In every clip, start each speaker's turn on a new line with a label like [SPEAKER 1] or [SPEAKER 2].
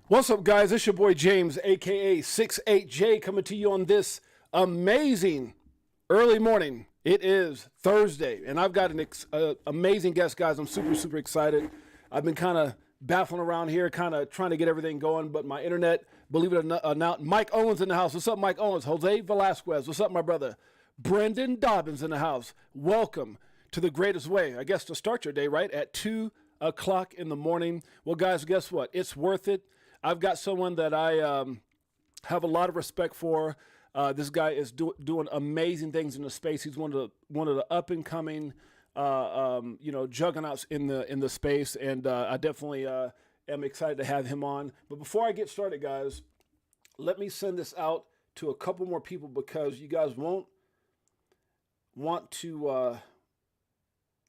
[SPEAKER 1] What's up, guys? It's your boy James, aka Six8Jay, coming to you on this amazing early morning. It is Thursday, and I've got an amazing guest, guys. I'm super excited. I've been kind of baffling around here, kind of trying to get everything going, but my internet, believe it or not, Mike Owens in the house. What's up, Mike Owens? Jose Velasquez. What's up, my brother? Brendan Dobbins in the house. Welcome to the greatest way, I guess, to start your day, right? At 2 o'clock in the morning. Well, guys, guess what? It's worth it. I've got someone that I have a lot of respect for. This guy is doing amazing things in the space. He's one of the up and coming, juggernauts in the space, and I definitely am excited to have him on. But before I get started, guys, let me send this out to a couple more people because you guys won't want to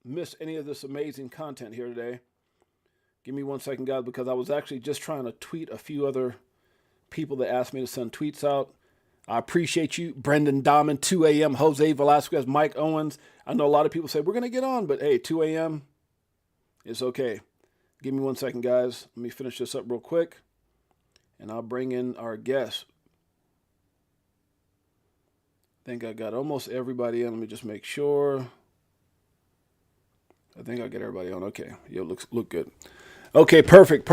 [SPEAKER 1] miss any of this amazing content here today. Give me 1 second, guys, because I was actually just trying to tweet a few other people that asked me to send tweets out. I appreciate you, Brendan Diamond, 2 a.m., Jose Velasquez, Mike Owens. I know a lot of people say, we're going to get on, but hey, 2 a.m., it's okay. Give me 1 second, guys. Let me finish this up real quick, and I'll bring in our guest. I think I got almost everybody in. Let me just make sure. I think I got everybody on. Okay. Yeah, look good. Okay, perfect.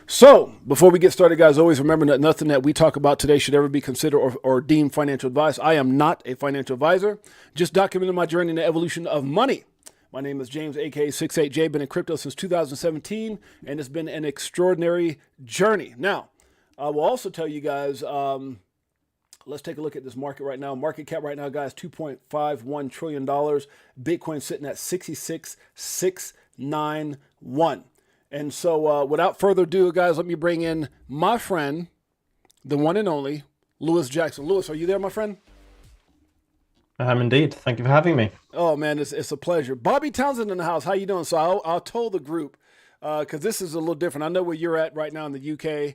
[SPEAKER 1] So, before we get started, guys, always remember that nothing that we talk about today should ever be considered or deemed financial advice. I am not a financial advisor, just documenting my journey in the evolution of money. My name is James, aka Six8Jay. Been in crypto since 2017, and it's been an extraordinary journey. Now, I will also tell you guys, let's take a look at this market right now. Market cap right now, guys, $2.51 trillion. Bitcoin sitting at 66,691. And so without further ado, guys, let me bring in my friend, the one and only, Lewis Jackson. Lewis, are you there, my friend?
[SPEAKER 2] I am indeed. Thank you for having me.
[SPEAKER 1] Oh, man, it's a pleasure. Bobby Townsend in the house. How you doing? So I'll tell the group, because this is a little different. I know where you're at right now in the UK.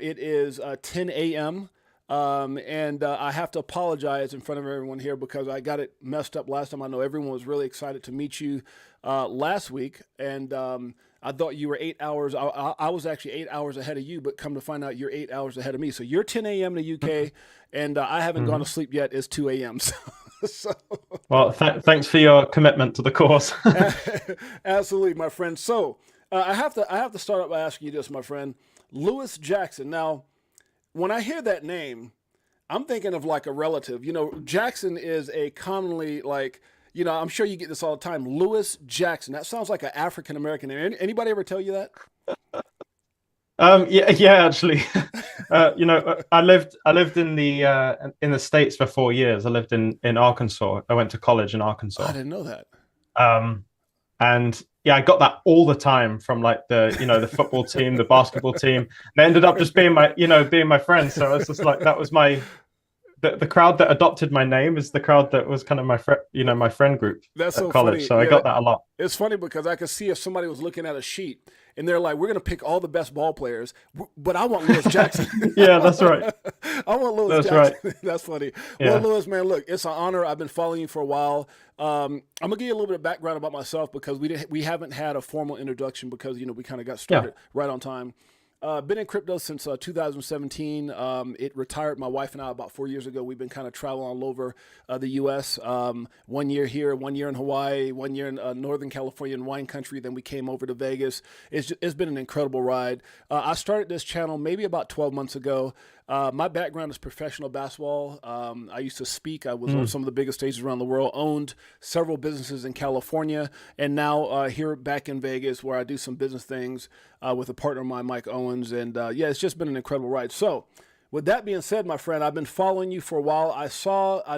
[SPEAKER 1] It is 10 a.m., and I have to apologize in front of everyone here because I got it messed up last time. I know everyone was really excited to meet you last week, and I thought you were 8 hours. I was actually 8 hours ahead of you, but come to find out you're 8 hours ahead of me. So you're 10 a.m. in the UK, and I haven't gone to sleep yet. It's 2 a.m. So,
[SPEAKER 2] Well, thanks for your commitment to the cause.
[SPEAKER 1] Absolutely, my friend. So I have to start out by asking you this, my friend. Lewis Jackson. Now, when I hear that name, I'm thinking of like a relative. You know, Jackson is a commonly like, you know, I'm sure you get this all the time. Lewis Jackson. That sounds like an African American name. Anybody ever tell you that?
[SPEAKER 2] Yeah, actually, I lived in the States for 4 years. I lived in Arkansas. I went to college in Arkansas.
[SPEAKER 1] I didn't know that.
[SPEAKER 2] And yeah, I got that all the time from like the football team, the basketball team. They ended up just being my friends. So it's just like that was the crowd that adopted my name is the crowd that was kind of my friend group.
[SPEAKER 1] That's
[SPEAKER 2] at
[SPEAKER 1] so
[SPEAKER 2] college.
[SPEAKER 1] funny.
[SPEAKER 2] So I got that a lot.
[SPEAKER 1] It's funny because I could see if somebody was looking at a sheet and they're like, we're going to pick all the best ball players, but I want Lewis Jackson.
[SPEAKER 2] Yeah, that's right.
[SPEAKER 1] I want Lewis
[SPEAKER 2] That's
[SPEAKER 1] Jackson.
[SPEAKER 2] right.
[SPEAKER 1] That's funny.
[SPEAKER 2] Yeah.
[SPEAKER 1] Well, Lewis, man, look, it's an honor. I've been following you for a while. I'm going to give you a little bit of background about myself because we haven't had a formal introduction because, you know, we kind of got started right on time. Been in crypto since 2017. It retired my wife and I about 4 years ago. We've been kind of traveling all over the U.S. 1 year here, 1 year in Hawaii, 1 year in Northern California in wine country. Then we came over to Vegas. It's been an incredible ride. I started this channel maybe about 12 months ago. My background is professional basketball. I used to speak. I was on some of the biggest stages around the world, owned several businesses in California, and now here back in Vegas where I do some business things with a partner of mine, Mike Owens. And yeah, it's just been an incredible ride. So with that being said, my friend, I've been following you for a while. I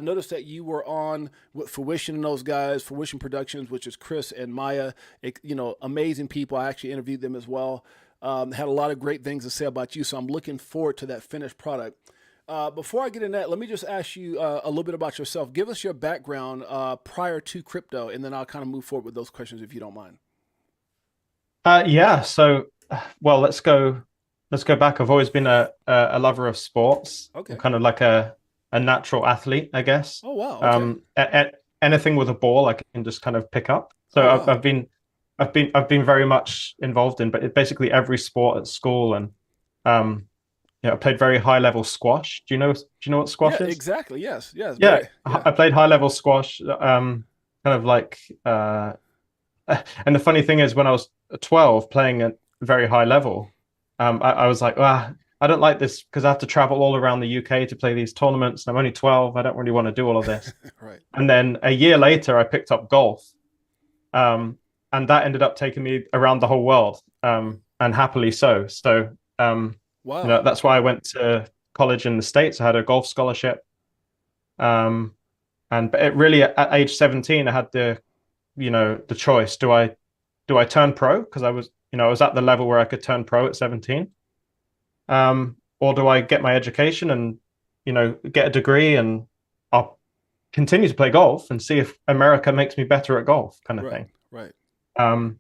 [SPEAKER 1] noticed that you were on with Fruition and those guys, Fruition Productions, which is Chris and Maya, amazing people. I actually interviewed them as well. Had a lot of great things to say about you, so I'm looking forward to that finished product. Before I get in that, let me just ask you a little bit about yourself. Give us your background prior to crypto, and then I'll kind of move forward with those questions if you don't mind.
[SPEAKER 2] Yeah. So, well, let's go back. I've always been a lover of sports.
[SPEAKER 1] Okay.
[SPEAKER 2] I'm kind of like a natural athlete, I guess.
[SPEAKER 1] Oh wow. Okay.
[SPEAKER 2] Anything with a ball, I can just kind of pick up. So
[SPEAKER 1] wow.
[SPEAKER 2] I've been very much involved in, but basically every sport at school, and I played very high level squash. Do you know what
[SPEAKER 1] Yeah,
[SPEAKER 2] squash is?
[SPEAKER 1] exactly. Yes, yes,
[SPEAKER 2] Yeah,
[SPEAKER 1] very, yeah.
[SPEAKER 2] I played high level squash. Kind of like, and the funny thing is, when I was 12, playing at very high level, I was like, I don't like this because I have to travel all around the UK to play these tournaments. I'm only 12. I don't really want to do all of this.
[SPEAKER 1] Right.
[SPEAKER 2] And then a year later, I picked up golf, and that ended up taking me around the whole world, and happily so. So,
[SPEAKER 1] Wow.
[SPEAKER 2] that's why I went to college in the States. I had a golf scholarship, um, and it really at age 17, I had the choice. Do I turn pro because I was at the level where I could turn pro at 17, or do I get my education and get a degree and I'll continue to play golf and see if America makes me better at golf, kind of
[SPEAKER 1] Right.
[SPEAKER 2] thing.
[SPEAKER 1] Right.
[SPEAKER 2] Um,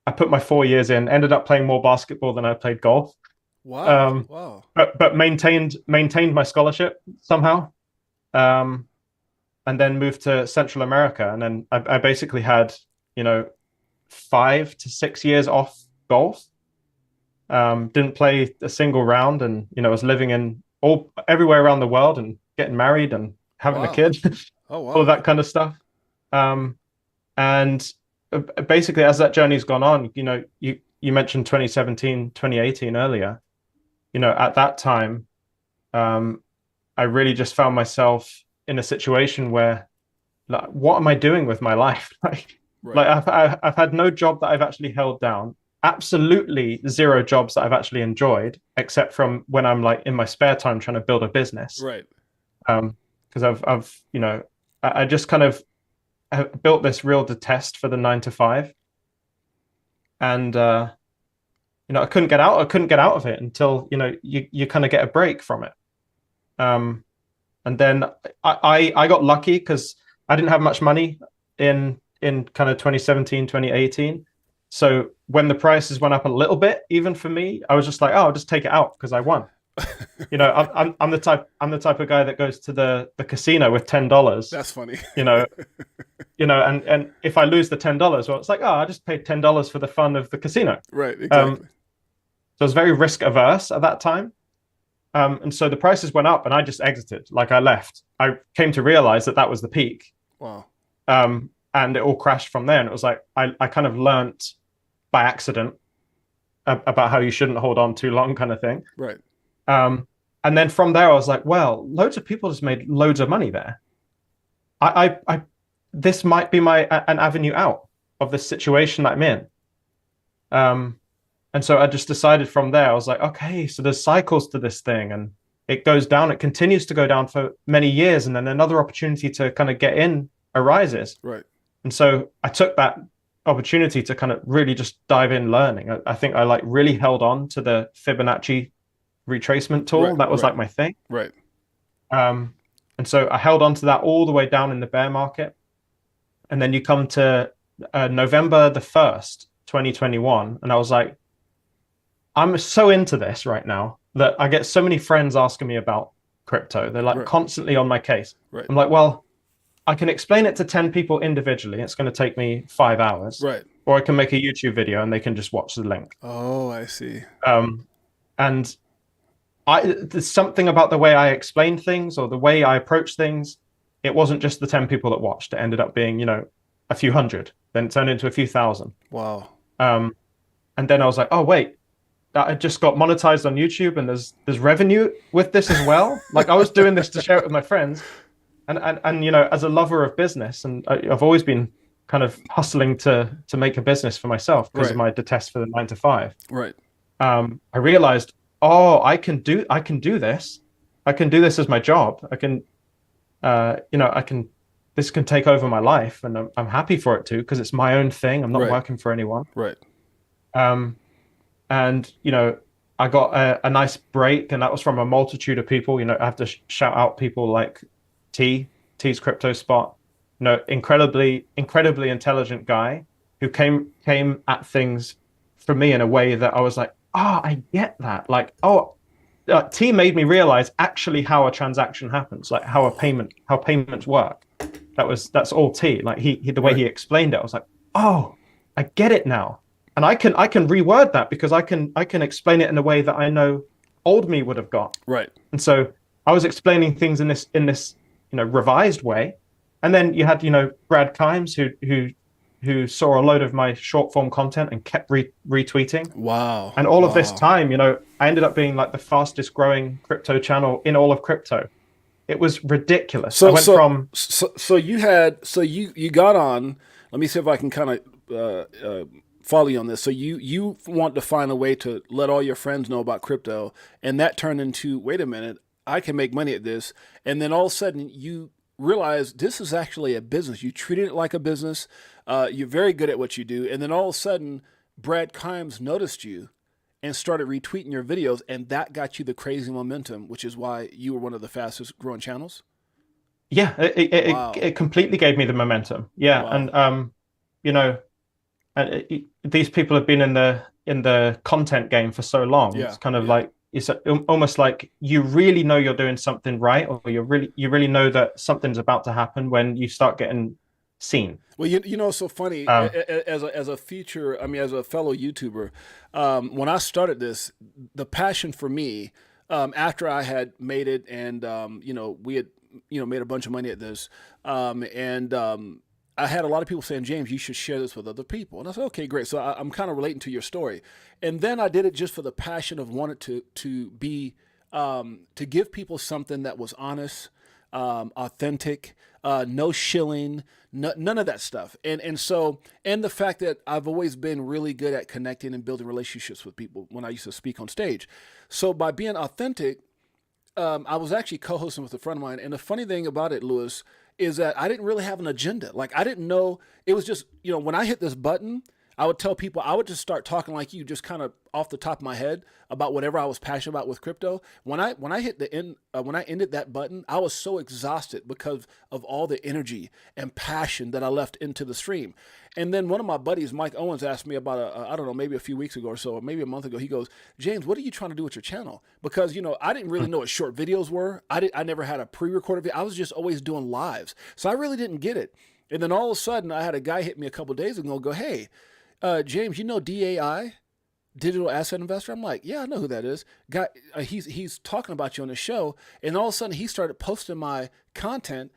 [SPEAKER 2] I put my 4 years in, ended up playing more basketball than I played golf,
[SPEAKER 1] Wow.
[SPEAKER 2] um,
[SPEAKER 1] Wow.
[SPEAKER 2] but maintained my scholarship somehow, and then moved to Central America, and then I basically had 5 to 6 years off golf. Didn't play a single round, and was living in everywhere around the world and getting married and having a
[SPEAKER 1] Wow.
[SPEAKER 2] kid,
[SPEAKER 1] Oh,
[SPEAKER 2] all
[SPEAKER 1] wow.
[SPEAKER 2] that kind of stuff. And basically, as that journey's gone on, you mentioned 2017, 2018 earlier. At that time, I really just found myself in a situation where, like, what am I doing with my life? Like,
[SPEAKER 1] Right.
[SPEAKER 2] I've had no job that I've actually held down. Absolutely zero jobs that I've actually enjoyed, except from when I'm like in my spare time trying to build a business.
[SPEAKER 1] Right.
[SPEAKER 2] Because I just kind of have built this real detest for the 9 to 5, and I couldn't get out. I couldn't get out of it until you kind of get a break from it. And then I got lucky because I didn't have much money in kind of 2017, 2018. So when the prices went up a little bit, even for me, I was just like, oh, I'll just take it out because I won. I'm the type of guy that goes to the casino with $10.
[SPEAKER 1] That's funny.
[SPEAKER 2] And if I lose the $10, well, it's like, oh, I just paid $10 for the fun of the casino.
[SPEAKER 1] Right.
[SPEAKER 2] Um,
[SPEAKER 1] Exactly.
[SPEAKER 2] so I was very risk averse at that time. And so the prices went up and I just exited, like I left. I came to realize that was the peak.
[SPEAKER 1] Wow.
[SPEAKER 2] And it all crashed from there. And it was like, I kind of learnt by accident about how you shouldn't hold on too long, kind of thing.
[SPEAKER 1] Right.
[SPEAKER 2] And then from there, I was like, well, loads of people just made loads of money there. This might be an avenue out of this situation that I'm in. And so I just decided from there, I was like, okay, so there's cycles to this thing, and it goes down. It continues to go down for many years, and then another opportunity to kind of get in arises.
[SPEAKER 1] Right.
[SPEAKER 2] And so I took that opportunity to kind of really just dive in learning. I think I like really held on to the Fibonacci retracement tool.
[SPEAKER 1] Right.
[SPEAKER 2] That was
[SPEAKER 1] Right.
[SPEAKER 2] like my thing.
[SPEAKER 1] Right.
[SPEAKER 2] And so I held on to that all the way down in the bear market. And then you come to November the 1st, 2021. And I was like, I'm so into this right now that I get so many friends asking me about crypto. They're like
[SPEAKER 1] Right.
[SPEAKER 2] constantly on my case.
[SPEAKER 1] Right.
[SPEAKER 2] I'm like, well, I can explain it to 10 people individually. It's going to take me 5 hours.
[SPEAKER 1] Right.
[SPEAKER 2] Or I can make a YouTube video and they can just watch the link.
[SPEAKER 1] Oh, I see.
[SPEAKER 2] And there's something about the way I explain things or the way I approach things. It wasn't just the 10 people that watched. It ended up being, a few hundred. Then it turned into a few thousand.
[SPEAKER 1] Wow.
[SPEAKER 2] And then I was like, oh, wait, I just got monetized on YouTube and there's revenue with this as well. Like, I was doing this to share it with my friends. And as a lover of business, and I've always been kind of hustling to make a business for myself because of my detest for the 9 to 5.
[SPEAKER 1] Right.
[SPEAKER 2] I realized, oh, I can do this. I can do this as my job. I can, this can take over my life, and I'm happy for it too because it's my own thing. I'm not
[SPEAKER 1] Right.
[SPEAKER 2] working for anyone.
[SPEAKER 1] Right.
[SPEAKER 2] And I got a nice break, and that was from a multitude of people. I have to shout out people like T's Crypto Spot, incredibly intelligent guy who came at things for me in a way that I was like, oh, I get that. Like, T made me realize actually how a transaction happens, like how payments work. That's all T. Like the way he explained it, I was like, oh, I get it now. And I can reword that because I can explain it in a way that I know old me would have got.
[SPEAKER 1] Right.
[SPEAKER 2] And so I was explaining things in this revised way. And then you had, Brad Kimes who saw a load of my short form content and kept retweeting.
[SPEAKER 1] Wow.
[SPEAKER 2] And all of this time, I ended up being like the fastest growing crypto channel in all of crypto. It was ridiculous.
[SPEAKER 1] So
[SPEAKER 2] I went from
[SPEAKER 1] you got on. Let me see if I can kind of follow you on this. So you want to find a way to let all your friends know about crypto, and that turned into, wait a minute, I can make money at this. And then all of a sudden you realize this is actually a business. You treated it like a business. You're very good at what you do. And then all of a sudden, Brad Kimes noticed you and started retweeting your videos, and that got you the crazy momentum, which is why you were one of the fastest growing channels.
[SPEAKER 2] Yeah, it completely gave me the momentum. Yeah,
[SPEAKER 1] Wow.
[SPEAKER 2] and these people have been in the content game for so long.
[SPEAKER 1] Yeah,
[SPEAKER 2] It's kind of
[SPEAKER 1] yeah.
[SPEAKER 2] like it's almost like you really know you're doing something right, or you really know that something's about to happen when you start getting seen.
[SPEAKER 1] Well, it's so funny
[SPEAKER 2] Um,
[SPEAKER 1] as a future. I mean, as a fellow YouTuber, when I started this, the passion for me, after I had made it, and we had made a bunch of money at this, and I had a lot of people saying, James, you should share this with other people, and I said, okay, great. So I'm kind of relating to your story, and then I did it just for the passion of wanting to be to give people something that was honest, authentic, no shilling, none of that stuff. And the fact that I've always been really good at connecting and building relationships with people when I used to speak on stage. So by being authentic, I was actually co-hosting with a friend of mine. And the funny thing about it, Lewis, is that I didn't really have an agenda. Like, I didn't know. It was just, when I hit this button, I would tell people, I would just start talking like you, just kind of off the top of my head about whatever I was passionate about with crypto. When I hit the end, when I ended that button, I was so exhausted because of all the energy and passion that I left into the stream. And then one of my buddies, Mike Owens, asked me about I don't know, maybe a few weeks ago or so, or maybe a month ago. He goes, James, what are you trying to do with your channel? Because I didn't really know what short videos were. I never had a pre-recorded video. I was just always doing lives, so I really didn't get it. And then all of a sudden, I had a guy hit me a couple of days ago and go, hey, James, DAI, digital asset investor? I'm like, yeah, I know who that is. Guy, he's talking about you on the show, and all of a sudden he started posting my content.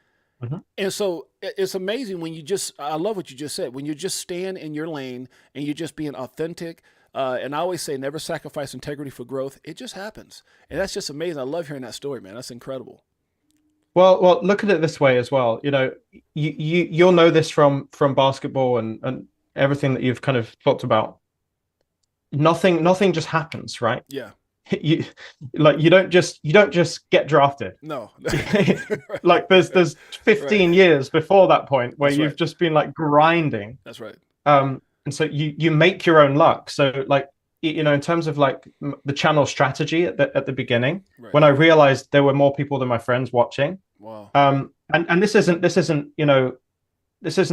[SPEAKER 2] mhm.
[SPEAKER 1] And so it's amazing when I love what you just said, when you just stand in your lane and you're just being authentic. And I always say, never sacrifice integrity for growth. It just happens. And that's just amazing. I love hearing that story, man. That's incredible.
[SPEAKER 2] Well, look at it this way as well. You'll know this from basketball and everything that you've kind of talked about. Nothing just happens, right?
[SPEAKER 1] Yeah.
[SPEAKER 2] You you don't just get drafted.
[SPEAKER 1] No.
[SPEAKER 2] Like there's 15
[SPEAKER 1] Right.
[SPEAKER 2] years before that point where
[SPEAKER 1] That's
[SPEAKER 2] you've
[SPEAKER 1] right.
[SPEAKER 2] just been like grinding.
[SPEAKER 1] That's right.
[SPEAKER 2] And so you make your own luck. So like in terms of like the channel strategy at the beginning,
[SPEAKER 1] Right.
[SPEAKER 2] when I realized there were more people than my friends watching,
[SPEAKER 1] Wow.
[SPEAKER 2] and this isn't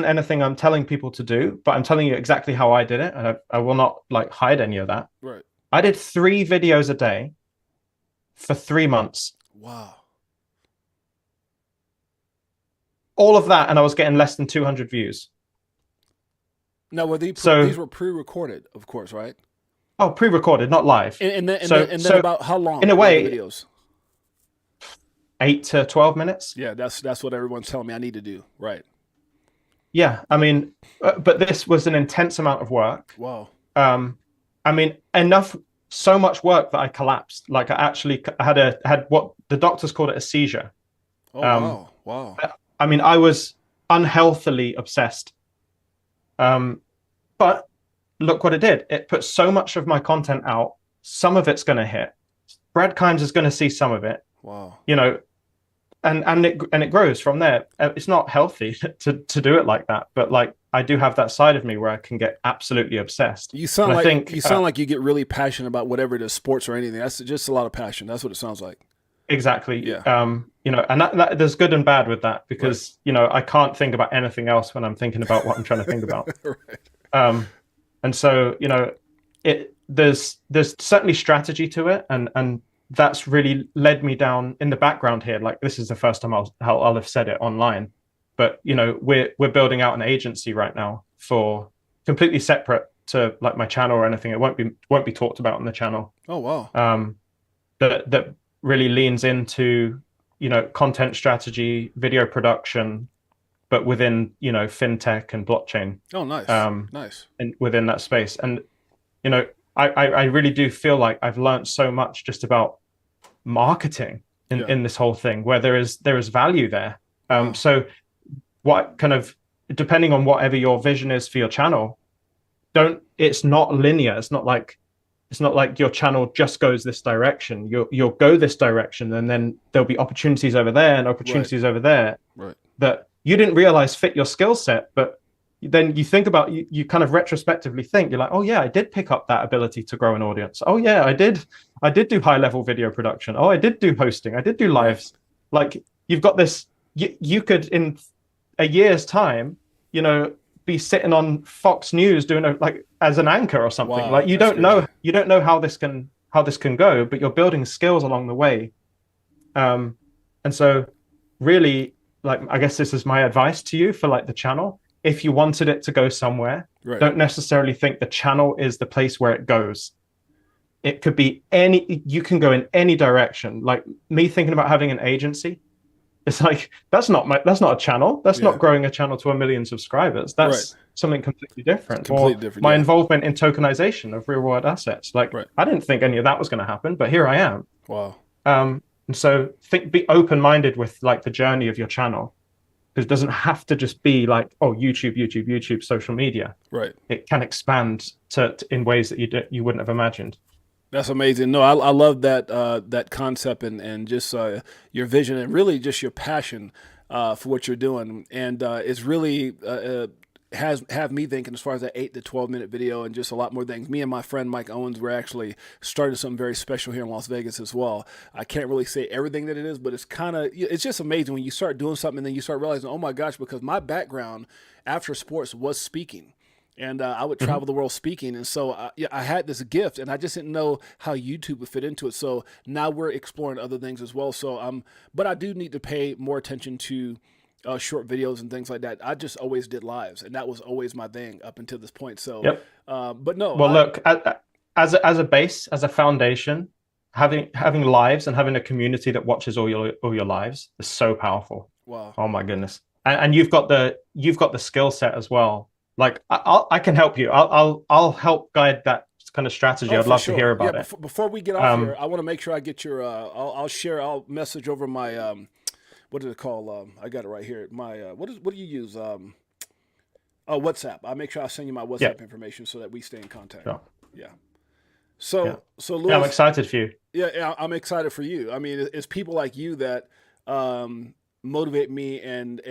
[SPEAKER 2] anything I'm telling people to do, but I'm telling you exactly how I did it, and I will not like hide any of that.
[SPEAKER 1] Right.
[SPEAKER 2] I did 3 videos a day for 3 months.
[SPEAKER 1] Wow.
[SPEAKER 2] All of that, and I was getting less than 200 views.
[SPEAKER 1] Now,
[SPEAKER 2] So,
[SPEAKER 1] these were pre-recorded, of course, right?
[SPEAKER 2] oh, pre-recorded, not live.
[SPEAKER 1] And then about how long
[SPEAKER 2] in a
[SPEAKER 1] were the
[SPEAKER 2] way,
[SPEAKER 1] videos?
[SPEAKER 2] 8 to 12 minutes.
[SPEAKER 1] Yeah, that's what everyone's telling me I need to do. Right.
[SPEAKER 2] Yeah, I mean, but this was an intense amount of work.
[SPEAKER 1] Wow.
[SPEAKER 2] I mean, so much work that I collapsed. Like I had what the doctors called it a seizure.
[SPEAKER 1] Oh,
[SPEAKER 2] Um,
[SPEAKER 1] wow. Wow.
[SPEAKER 2] I mean, I was unhealthily obsessed. But look what it did. It put so much of my content out. Some of it's going to hit. Brad Kimes is going to see some of it.
[SPEAKER 1] Wow.
[SPEAKER 2] And it grows from there. It's not healthy to do it like that, but like I do have that side of me where I can get absolutely obsessed.
[SPEAKER 1] You sound
[SPEAKER 2] And I
[SPEAKER 1] like
[SPEAKER 2] think
[SPEAKER 1] you sound like you get really passionate about whatever it is, sports or anything. That's just a lot of passion. That's what it sounds like.
[SPEAKER 2] exactly.
[SPEAKER 1] Yeah.
[SPEAKER 2] And that there's good and bad with that because I can't think about anything else when I'm thinking about what I'm trying to think about.
[SPEAKER 1] Right.
[SPEAKER 2] And so there's certainly strategy to it, and that's really led me down in the background here. Like this is the first time I'll have said it online, but we're building out an agency right now for completely separate to like my channel or anything. It won't be talked about on the channel.
[SPEAKER 1] Oh, wow.
[SPEAKER 2] that really leans into, content strategy, video production, but within, fintech and blockchain.
[SPEAKER 1] Oh, nice. Nice.
[SPEAKER 2] And within that space. And, I really do feel like I've learned so much just about marketing in this whole thing, where there is value there. So what kind of, depending on whatever your vision is for your channel, it's not linear. It's not like your channel just goes this direction. You'll go this direction, and then there'll be opportunities over there and opportunities over there that you didn't realize fit your skill set. But then you think about, you kind of retrospectively think, you're like, oh yeah, I did pick up that ability to grow an audience. Oh yeah, I did do high level video production. Oh, I did do hosting. I did do lives. Like, you've got this, you could in a year's time, be sitting on Fox News doing as an anchor or something.
[SPEAKER 1] Wow,
[SPEAKER 2] like you don't know how this can go, but you're building skills along the way. And so really, like, I guess this is my advice to you for like the channel. If you wanted it to go somewhere, don't necessarily think the channel is the place where it goes. It could be you can go in any direction. Like me thinking about having an agency, it's like, that's not a channel. That's not growing a channel to 1 million subscribers. That's something completely different. My involvement in tokenization of real world assets. Like, I didn't think any of that was going to happen, but here I am.
[SPEAKER 1] Wow.
[SPEAKER 2] And so be open-minded with like the journey of your channel, because it doesn't have to just be like, oh, YouTube, social media. Right. It can expand in ways that you wouldn't have imagined.
[SPEAKER 1] That's amazing. No, I love that concept and just your vision and really just your passion for what you're doing. And it's really have me thinking as far as that 8 to 12 minute video and just a lot more things. Me and my friend Mike Owens were actually started something very special here in Las Vegas as well. I can't really say everything that it is, but it's just amazing when you start doing something and then you start realizing, oh my gosh, because my background after sports was speaking. And I would travel the world speaking. And so I had this gift, and I just didn't know how YouTube would fit into it. So now we're exploring other things as well. So, but I do need to pay more attention to short videos and things like that. I just always did lives, and that was always my thing up until this point. So, but no.
[SPEAKER 2] Well, look, as a base, as a foundation, having lives and having a community that watches all your lives is so powerful.
[SPEAKER 1] Wow.
[SPEAKER 2] Oh my goodness. And you've got the skill set as well. Like I can help you. I'll help guide that kind of strategy. I'd love to hear about it.
[SPEAKER 1] Before we get off here, I want to make sure I get your. I'll message over my. What is it called? I got it right here. My what do you use? WhatsApp. I'll make sure I send you my WhatsApp information so that we stay in contact. Sure. Yeah. So Louis,
[SPEAKER 2] I'm excited for you.
[SPEAKER 1] Yeah, I'm excited for you. I mean, it's people like you that motivate me and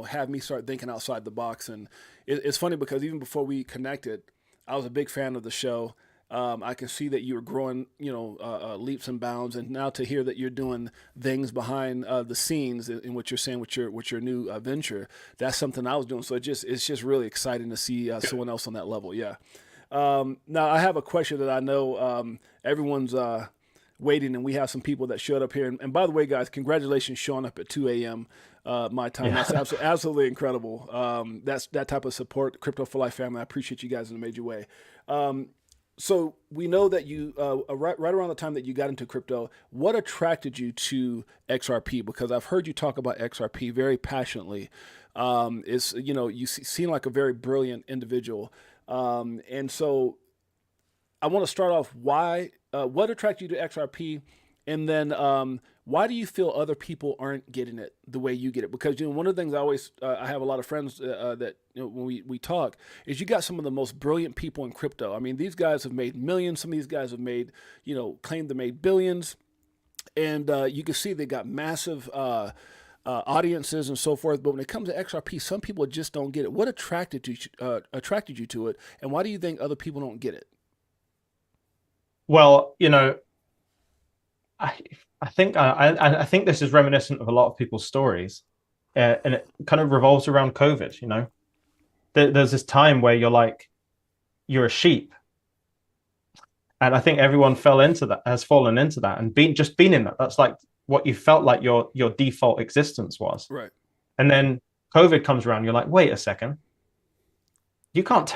[SPEAKER 1] have me start thinking outside the box. And it's funny because even before we connected, I was a big fan of the show. I can see that you were growing, leaps and bounds, and now to hear that you're doing things behind the scenes in what you're saying with your new venture, that's something I was doing. So it's just really exciting to see someone else on that level. Yeah. Now I have a question that I know everyone's waiting, and we have some people that showed up here. And by the way, guys, congratulations showing up at 2 a.m. My time. Yeah. That's absolutely incredible. That's that type of support, Crypto for Life family. I appreciate you guys in a major way. So we know that you, right around the time that you got into crypto, what attracted you to XRP? Because I've heard you talk about XRP very passionately. You seem like a very brilliant individual. And so I want to start off what attracted you to XRP? And then why do you feel other people aren't getting it the way you get it? Because one of the things I always I have a lot of friends that when we talk is you got some of the most brilliant people in crypto. I mean, these guys have made millions. Some of these guys have made claim they made billions, and you can see they got massive audiences and so forth. But when it comes to XRP, some people just don't get it. What attracted you to it, and why do you think other people don't get it?
[SPEAKER 2] Well, I think this is reminiscent of a lot of people's stories, and it kind of revolves around COVID. There's this time where you're a sheep, and I think everyone has fallen into that, and been in that. That's like what you felt like your default existence was.
[SPEAKER 1] Right.
[SPEAKER 2] And then COVID comes around. You're like, wait a second. You can't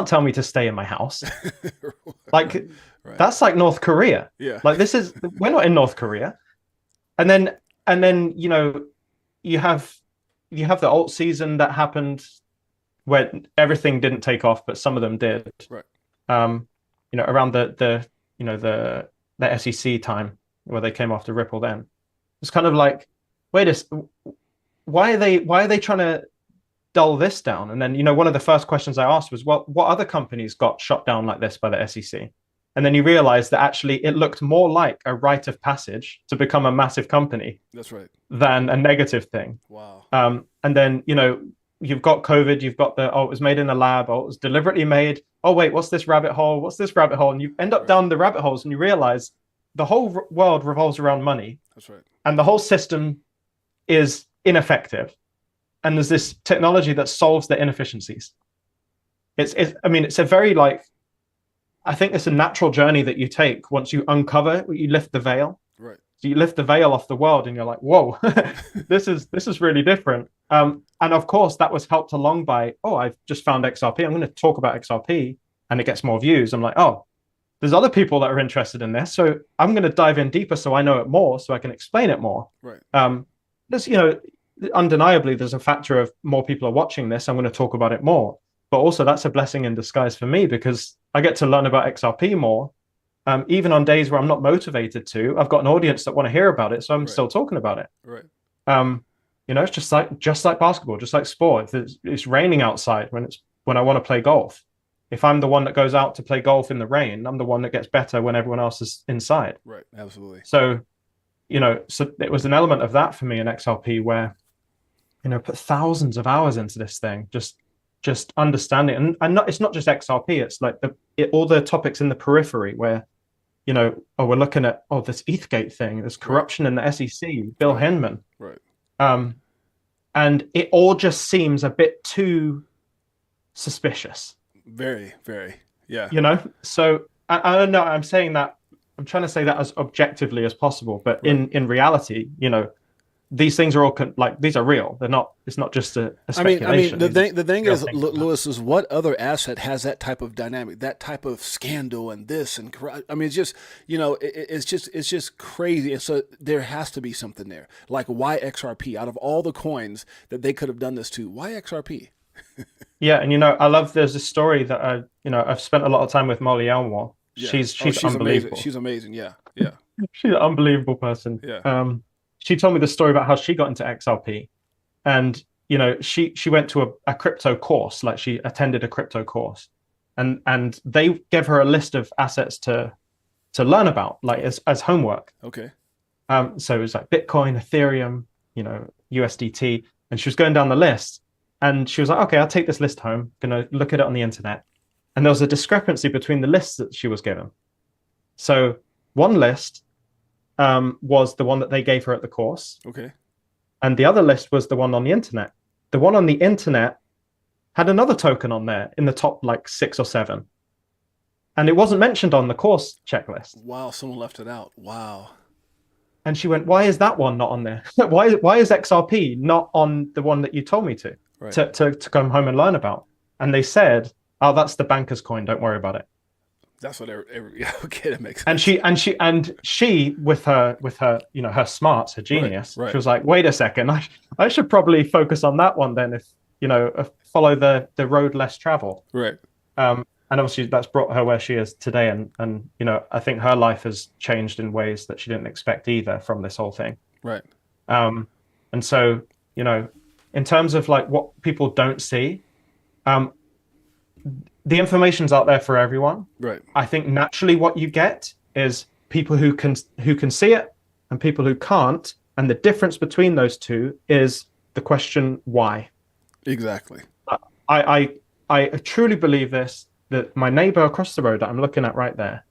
[SPEAKER 2] tell me to stay in my house. Like
[SPEAKER 1] Right.
[SPEAKER 2] That's like North Korea.
[SPEAKER 1] Yeah.
[SPEAKER 2] Like we're not in North Korea. And then you have the alt season that happened where everything didn't take off, but some of them did.
[SPEAKER 1] Right.
[SPEAKER 2] Around the SEC time where they came after Ripple. Then it's kind of like, why are they trying to dull this down? And then one of the first questions I asked was, well, what other companies got shot down like this by the SEC? And then you realize that actually it looked more like a rite of passage to become a massive company.
[SPEAKER 1] That's right.
[SPEAKER 2] Than a negative thing.
[SPEAKER 1] Wow.
[SPEAKER 2] And then you've got COVID, you've got it was made in a lab, it was deliberately made. Oh wait, what's this rabbit hole? What's this rabbit hole? And you end up down the rabbit holes, and you realize the whole world revolves around money.
[SPEAKER 1] That's right.
[SPEAKER 2] And the whole system is ineffective. And there's this technology that solves the inefficiencies. It's a very I think it's a natural journey that you take once you uncover, you lift the veil.
[SPEAKER 1] Right.
[SPEAKER 2] So you lift the veil off the world, and you're like, whoa, this is really different. And of course, that was helped along by, I've just found XRP. I'm going to talk about XRP, and it gets more views. I'm like, there's other people that are interested in this, so I'm going to dive in deeper so I know it more, so I can explain it more.
[SPEAKER 1] Right.
[SPEAKER 2] There's undeniably there's a factor of more people are watching this. I'm going to talk about it more, but also that's a blessing in disguise for me, because I get to learn about XRP more. Even on days where I'm not motivated to, I've got an audience that want to hear about it, so I'm still talking about it.
[SPEAKER 1] Right.
[SPEAKER 2] It's just like basketball, just like sport. If it's raining outside when I want to play golf. If I'm the one that goes out to play golf in the rain, I'm the one that gets better when everyone else is inside.
[SPEAKER 1] Right. Absolutely.
[SPEAKER 2] So, so it was an element of that for me in XRP where, put thousands of hours into this thing, just understanding, and it's not just XRP. It's like all the topics in the periphery where, we're looking at this ETHgate thing, there's corruption in the SEC, Bill Hinman,
[SPEAKER 1] right?
[SPEAKER 2] And it all just seems a bit too suspicious.
[SPEAKER 1] Very, very, yeah.
[SPEAKER 2] So I don't know. I'm saying that, I'm trying to say that as objectively as possible, but in reality, these things are all these are real. They're not. It's not just a speculation.
[SPEAKER 1] I mean, the thing is, Lewis, is what other asset has that type of dynamic, that type of scandal, and this, and it's just, it's just crazy. And so there has to be something there. Like, why XRP? Out of all the coins that they could have done this to, why XRP?
[SPEAKER 2] Yeah, and I love. There's a story that I've spent a lot of time with Molly Elmore.
[SPEAKER 1] Yeah.
[SPEAKER 2] She's unbelievable.
[SPEAKER 1] Amazing. She's amazing. Yeah.
[SPEAKER 2] She's an unbelievable person.
[SPEAKER 1] Yeah.
[SPEAKER 2] She told me the story about how she got into XRP, and she went to a crypto course, like she attended a crypto course, and they gave her a list of assets to learn about, like as homework.
[SPEAKER 1] Okay.
[SPEAKER 2] So it was like Bitcoin, Ethereum, USDT, and she was going down the list, and she was like, okay, I'll take this list home, gonna look at it on the internet, and there was a discrepancy between the lists that she was given. So one list was the one that they gave her at the course.
[SPEAKER 1] Okay.
[SPEAKER 2] And the other list was the one on the internet. The one on the internet had another token on there in the top 6 or 7. And it wasn't mentioned on the course checklist.
[SPEAKER 1] Wow, someone left it out. Wow.
[SPEAKER 2] And she went, why is that one not on there? why is XRP not on the one that you told me to come home and learn about? And they said, that's the banker's coin. Don't worry about it.
[SPEAKER 1] That's what okay, that makes sense.
[SPEAKER 2] And she with her her smarts, her genius,
[SPEAKER 1] right.
[SPEAKER 2] She was like, wait a second, I should probably focus on that one then, if follow the road less traveled.
[SPEAKER 1] Right.
[SPEAKER 2] And obviously that's brought her where she is today, and I think her life has changed in ways that she didn't expect either from this whole thing.
[SPEAKER 1] Right.
[SPEAKER 2] And so in terms of what people don't see, the information's out there for everyone.
[SPEAKER 1] Right.
[SPEAKER 2] I think naturally what you get is people who can see it and people who can't, and the difference between those two is the question why.
[SPEAKER 1] Exactly.
[SPEAKER 2] I truly believe this, that my neighbor across the road that I'm looking at right there,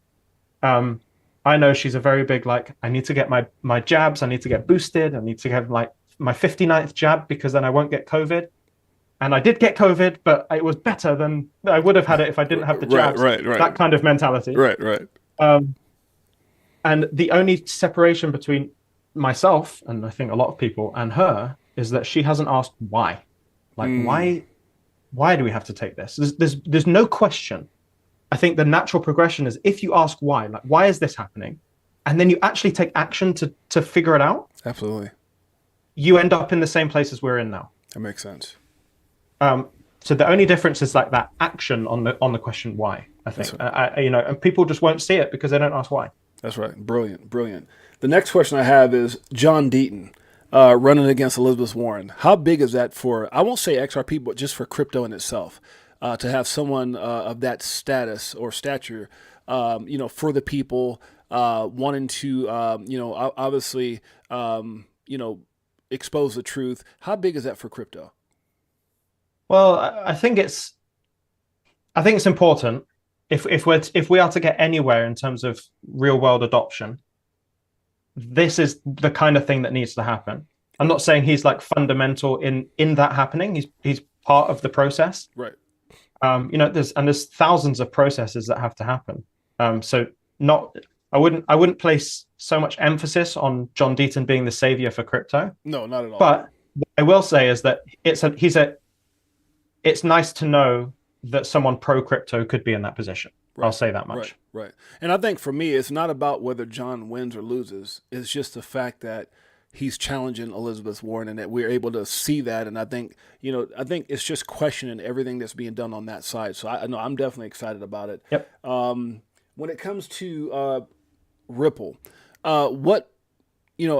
[SPEAKER 2] I know she's a very big I need to get my jabs, I need to get boosted, I need to have my 59th jab because then I won't get COVID. And I did get COVID, but it was better than I would have had it if I didn't have the jabs.
[SPEAKER 1] Right.
[SPEAKER 2] That kind of mentality.
[SPEAKER 1] Right.
[SPEAKER 2] And the only separation between myself and I think a lot of people and her is that she hasn't asked why. Why do we have to take this? There's no question. I think the natural progression is if you ask why, like why is this happening, and then you actually take action to figure it out.
[SPEAKER 1] Absolutely.
[SPEAKER 2] You end up in the same place as we're in now.
[SPEAKER 1] That makes sense.
[SPEAKER 2] So the only difference is like that action on the question why. I think and people just won't see it because they don't ask why.
[SPEAKER 1] That's right. Brilliant. The next question I have is John Deaton running against Elizabeth Warren. How big is that for, I won't say XRP, but just for crypto in itself, to have someone of that status or stature, for the people wanting to, obviously, expose the truth. How big is that for crypto?
[SPEAKER 2] Well, I think it's important if we are to get anywhere in terms of real world adoption. This is the kind of thing that needs to happen. I'm not saying he's like fundamental in that happening. He's part of the process.
[SPEAKER 1] Right.
[SPEAKER 2] There's thousands of processes that have to happen. I wouldn't place so much emphasis on John Deaton being the savior for crypto.
[SPEAKER 1] No, not at all.
[SPEAKER 2] But what I will say is that it's nice to know that someone pro crypto could be in that position. Right. I'll say that much.
[SPEAKER 1] Right. And I think for me, it's not about whether John wins or loses. It's just the fact that he's challenging Elizabeth Warren and that we're able to see that. And I think it's just questioning everything that's being done on that side. So I know I'm definitely excited about it.
[SPEAKER 2] Yep.
[SPEAKER 1] When it comes to Ripple, what,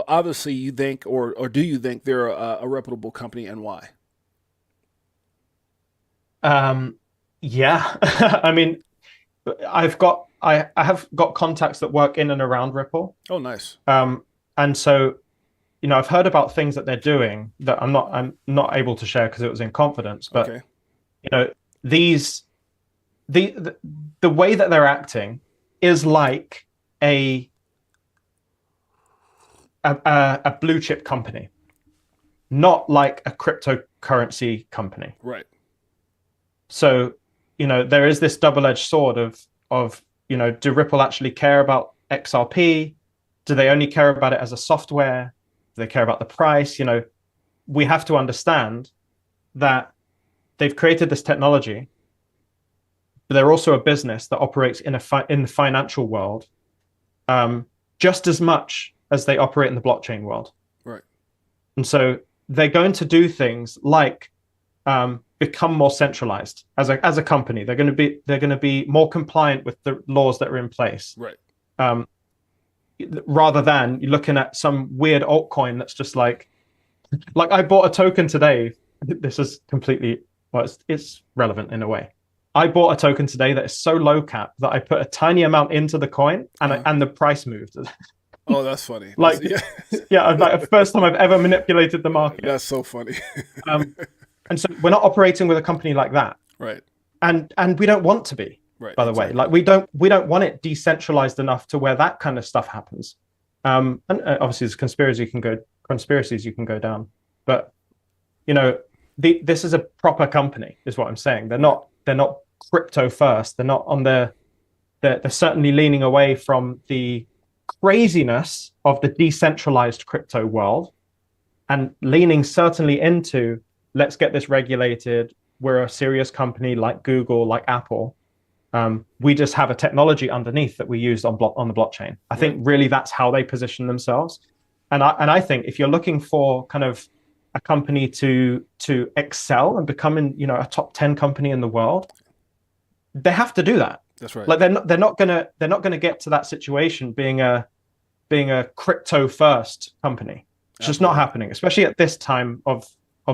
[SPEAKER 1] obviously you think, or do you think they're a reputable company, and why?
[SPEAKER 2] Yeah. I mean, I have got contacts that work in and around Ripple.
[SPEAKER 1] Oh, nice.
[SPEAKER 2] And so, I've heard about things that they're doing that I'm not able to share because it was in confidence. But
[SPEAKER 1] okay.
[SPEAKER 2] The way that they're acting is like a blue chip company, not like a cryptocurrency company.
[SPEAKER 1] Right.
[SPEAKER 2] So, there is this double-edged sword of do Ripple actually care about XRP? Do they only care about it as a software? Do they care about the price? We have to understand that they've created this technology, but they're also a business that operates in the financial world, just as much as they operate in the blockchain world.
[SPEAKER 1] Right.
[SPEAKER 2] And so they're going to do things like become more centralized as a company. They're going to be more compliant with the laws that are in place.
[SPEAKER 1] Right.
[SPEAKER 2] Rather than you're looking at some weird altcoin that's just like I bought a token today. This is completely, well, it's relevant in a way. I bought a token today that is so low cap that I put a tiny amount into the coin and the price moved.
[SPEAKER 1] Oh, that's funny.
[SPEAKER 2] Like, the first time I've ever manipulated the market.
[SPEAKER 1] That's so funny.
[SPEAKER 2] And so we're not operating with a company like that.
[SPEAKER 1] Right.
[SPEAKER 2] And we don't want to be,
[SPEAKER 1] right,
[SPEAKER 2] by the way. Like we don't want it decentralized enough to where that kind of stuff happens. And obviously there's conspiracies you can go down. But this is a proper company, is what I'm saying. They're not crypto first. They're not on they're certainly leaning away from the craziness of the decentralized crypto world and leaning certainly into, let's get this regulated. We're a serious company like Google, like Apple. We just have a technology underneath that we use on the blockchain. I think really that's how they position themselves. And I think if you're looking for kind of a company to excel and become a top 10 company in the world, they have to do that.
[SPEAKER 1] That's right.
[SPEAKER 2] Like they're not gonna get to that situation being a crypto first company. It's just not happening, especially at this time of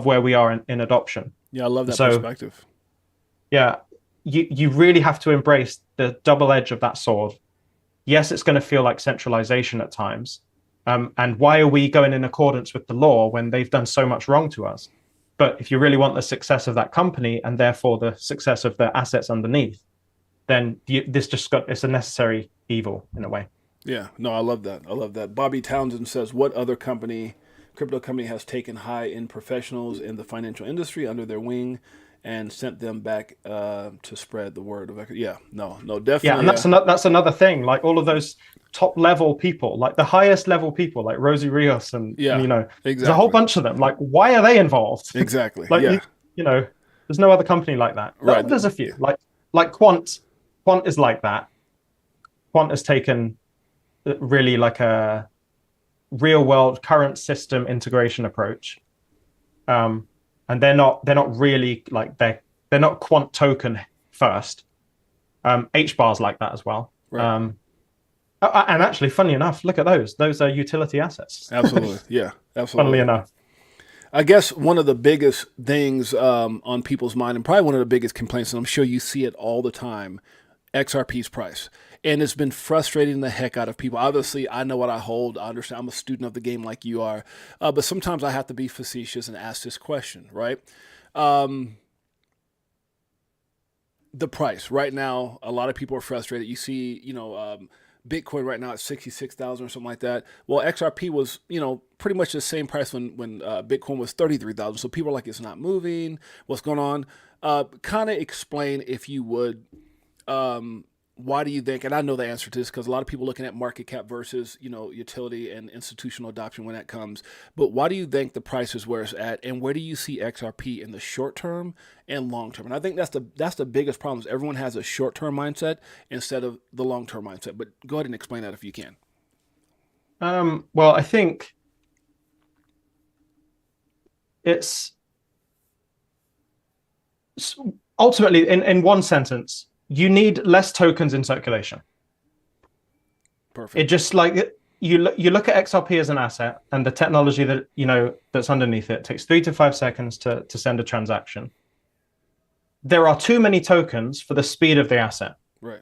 [SPEAKER 2] where we are in adoption.
[SPEAKER 1] Yeah, I love that perspective.
[SPEAKER 2] Yeah, you really have to embrace the double edge of that sword. Yes, it's going to feel like centralization at times. And why are we going in accordance with the law when they've done so much wrong to us? But if you really want the success of that company and therefore the success of the assets underneath, then it's a necessary evil in a way.
[SPEAKER 1] Yeah, no, I love that. Bobby Townsend says, what other crypto company has taken high-end professionals in the financial industry under their wing and sent them back to spread the word of definitely.
[SPEAKER 2] Yeah, and that's another thing. Like all of those top level people, like the highest level people, like Rosie Rios, and
[SPEAKER 1] exactly.
[SPEAKER 2] There's a whole bunch of them. Like, why are they involved?
[SPEAKER 1] Exactly.
[SPEAKER 2] Like there's no other company like that.
[SPEAKER 1] Right.
[SPEAKER 2] There's a few like Quant. Quant is like that. Quant has taken really like a real world current system integration approach. And they're not really like they're not quant token first. HBAR's like that as well.
[SPEAKER 1] Right.
[SPEAKER 2] And actually, funny enough, look at those. Those are utility assets.
[SPEAKER 1] Absolutely. Yeah, absolutely.
[SPEAKER 2] Funnily enough.
[SPEAKER 1] I guess one of the biggest things on people's mind, and probably one of the biggest complaints, and I'm sure you see it all the time, XRP's price. And it's been frustrating the heck out of people. Obviously, I know what I hold. I understand I'm a student of the game like you are. But sometimes I have to be facetious and ask this question, right? The price. Right now, a lot of people are frustrated. You see, Bitcoin right now at 66,000 or something like that. Well, XRP was, pretty much the same price when Bitcoin was 33,000. So people are like, it's not moving. What's going on? Kind of explain, if you would, why do you think, and I know the answer to this because a lot of people looking at market cap versus, utility and institutional adoption when that comes. But why do you think the price is where it's at, and where do you see XRP in the short term and long term? And I think that's the biggest problem is everyone has a short term mindset instead of the long term mindset. But go ahead and explain that if you can.
[SPEAKER 2] Well, I think it's ultimately in one sentence. You need less tokens in circulation.
[SPEAKER 1] Perfect.
[SPEAKER 2] It just like you look at XRP as an asset, and the technology that that's underneath it takes 3 to 5 seconds to send a transaction. There are too many tokens for the speed of the asset.
[SPEAKER 1] Right.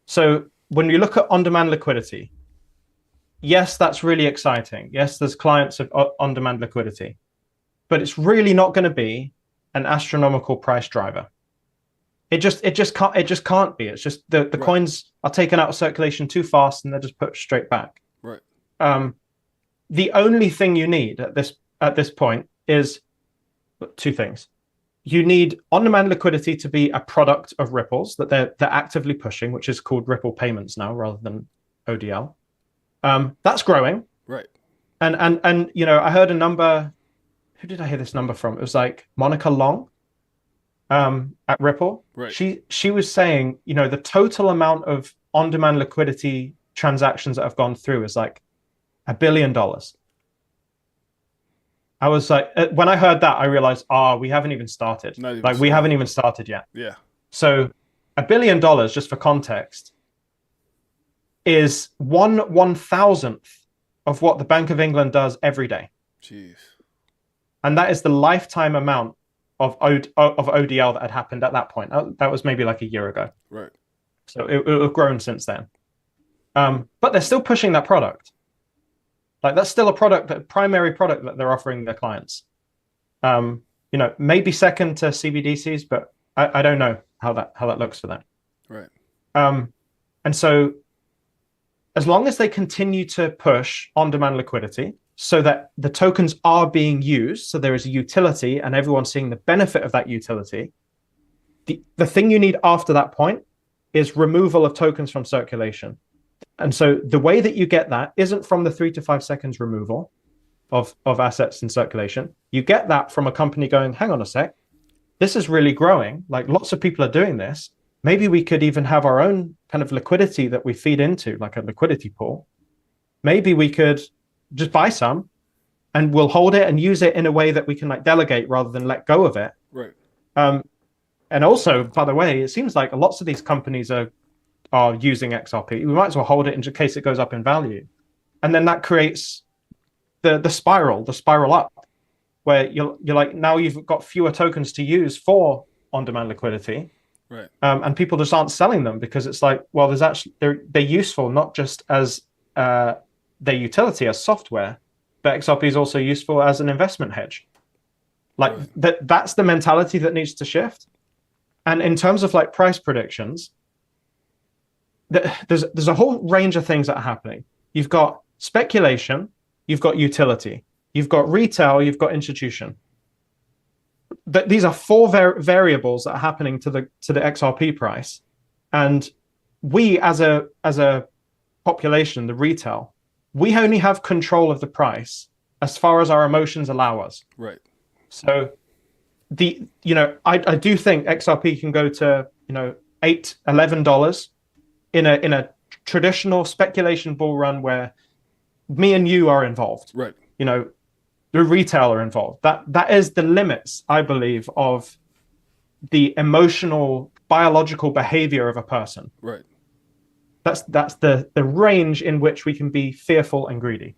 [SPEAKER 2] So when you look at on-demand liquidity, yes, that's really exciting. Yes, there's clients of on-demand liquidity, but it's really not going to be an astronomical price driver. It just can't be. It's just the
[SPEAKER 1] Right.
[SPEAKER 2] coins are taken out of circulation too fast and they're just put straight back.
[SPEAKER 1] Right.
[SPEAKER 2] The only thing you need at this point is two things. You need on-demand liquidity to be a product of Ripple's that they're actively pushing, which is called Ripple Payments now rather than ODL. That's growing.
[SPEAKER 1] Right.
[SPEAKER 2] And I heard a number. Who did I hear this number from? It was like Monica Long. At Ripple,
[SPEAKER 1] right.
[SPEAKER 2] She was saying, the total amount of on-demand liquidity transactions that have gone through is like $1 billion. I was like, when I heard that, I realized, we haven't even started. We haven't even started yet.
[SPEAKER 1] Yeah.
[SPEAKER 2] So $1 billion, just for context, is 1/1000th of what the Bank of England does every day.
[SPEAKER 1] Jeez.
[SPEAKER 2] And that is the lifetime amount of ODL that had happened at that point. That was maybe like a year ago.
[SPEAKER 1] Right.
[SPEAKER 2] So it has grown since then. But they're still pushing that product. Like that's still a primary product that they're offering their clients. Maybe second to CBDCs, but I don't know how that looks for them.
[SPEAKER 1] Right.
[SPEAKER 2] And so as long as they continue to push on-demand liquidity, so that the tokens are being used, so there is a utility and everyone's seeing the benefit of that utility. The thing you need after that point is removal of tokens from circulation. And so the way that you get that isn't from the 3 to 5 seconds removal of assets in circulation. You get that from a company going, hang on a sec, this is really growing. Like lots of people are doing this. Maybe we could even have our own kind of liquidity that we feed into, like a liquidity pool. Maybe we could just buy some and we'll hold it and use it in a way that we can like delegate rather than let go of it.
[SPEAKER 1] Right.
[SPEAKER 2] And also, by the way, it seems like lots of these companies are using XRP. We might as well hold it in case it goes up in value. And then that creates the spiral up, where you're like, now you've got fewer tokens to use for on-demand liquidity.
[SPEAKER 1] Right.
[SPEAKER 2] And people just aren't selling them because it's like, well, there's actually they're useful not just as their utility as software, but XRP is also useful as an investment hedge. Like that's the mentality that needs to shift. And in terms of like price predictions, there's a whole range of things that are happening. You've got speculation, you've got utility, you've got retail, you've got institution. These are four variables that are happening to the XRP price, and we as a population, the retail, we only have control of the price as far as our emotions allow us.
[SPEAKER 1] Right.
[SPEAKER 2] So I do think XRP can go to $8, $11 in a traditional speculation bull run where me and you are involved.
[SPEAKER 1] Right.
[SPEAKER 2] You know, the retailer involved. That is the limits, I believe, of the emotional, biological behavior of a person.
[SPEAKER 1] Right.
[SPEAKER 2] That's the range in which we can be fearful and greedy.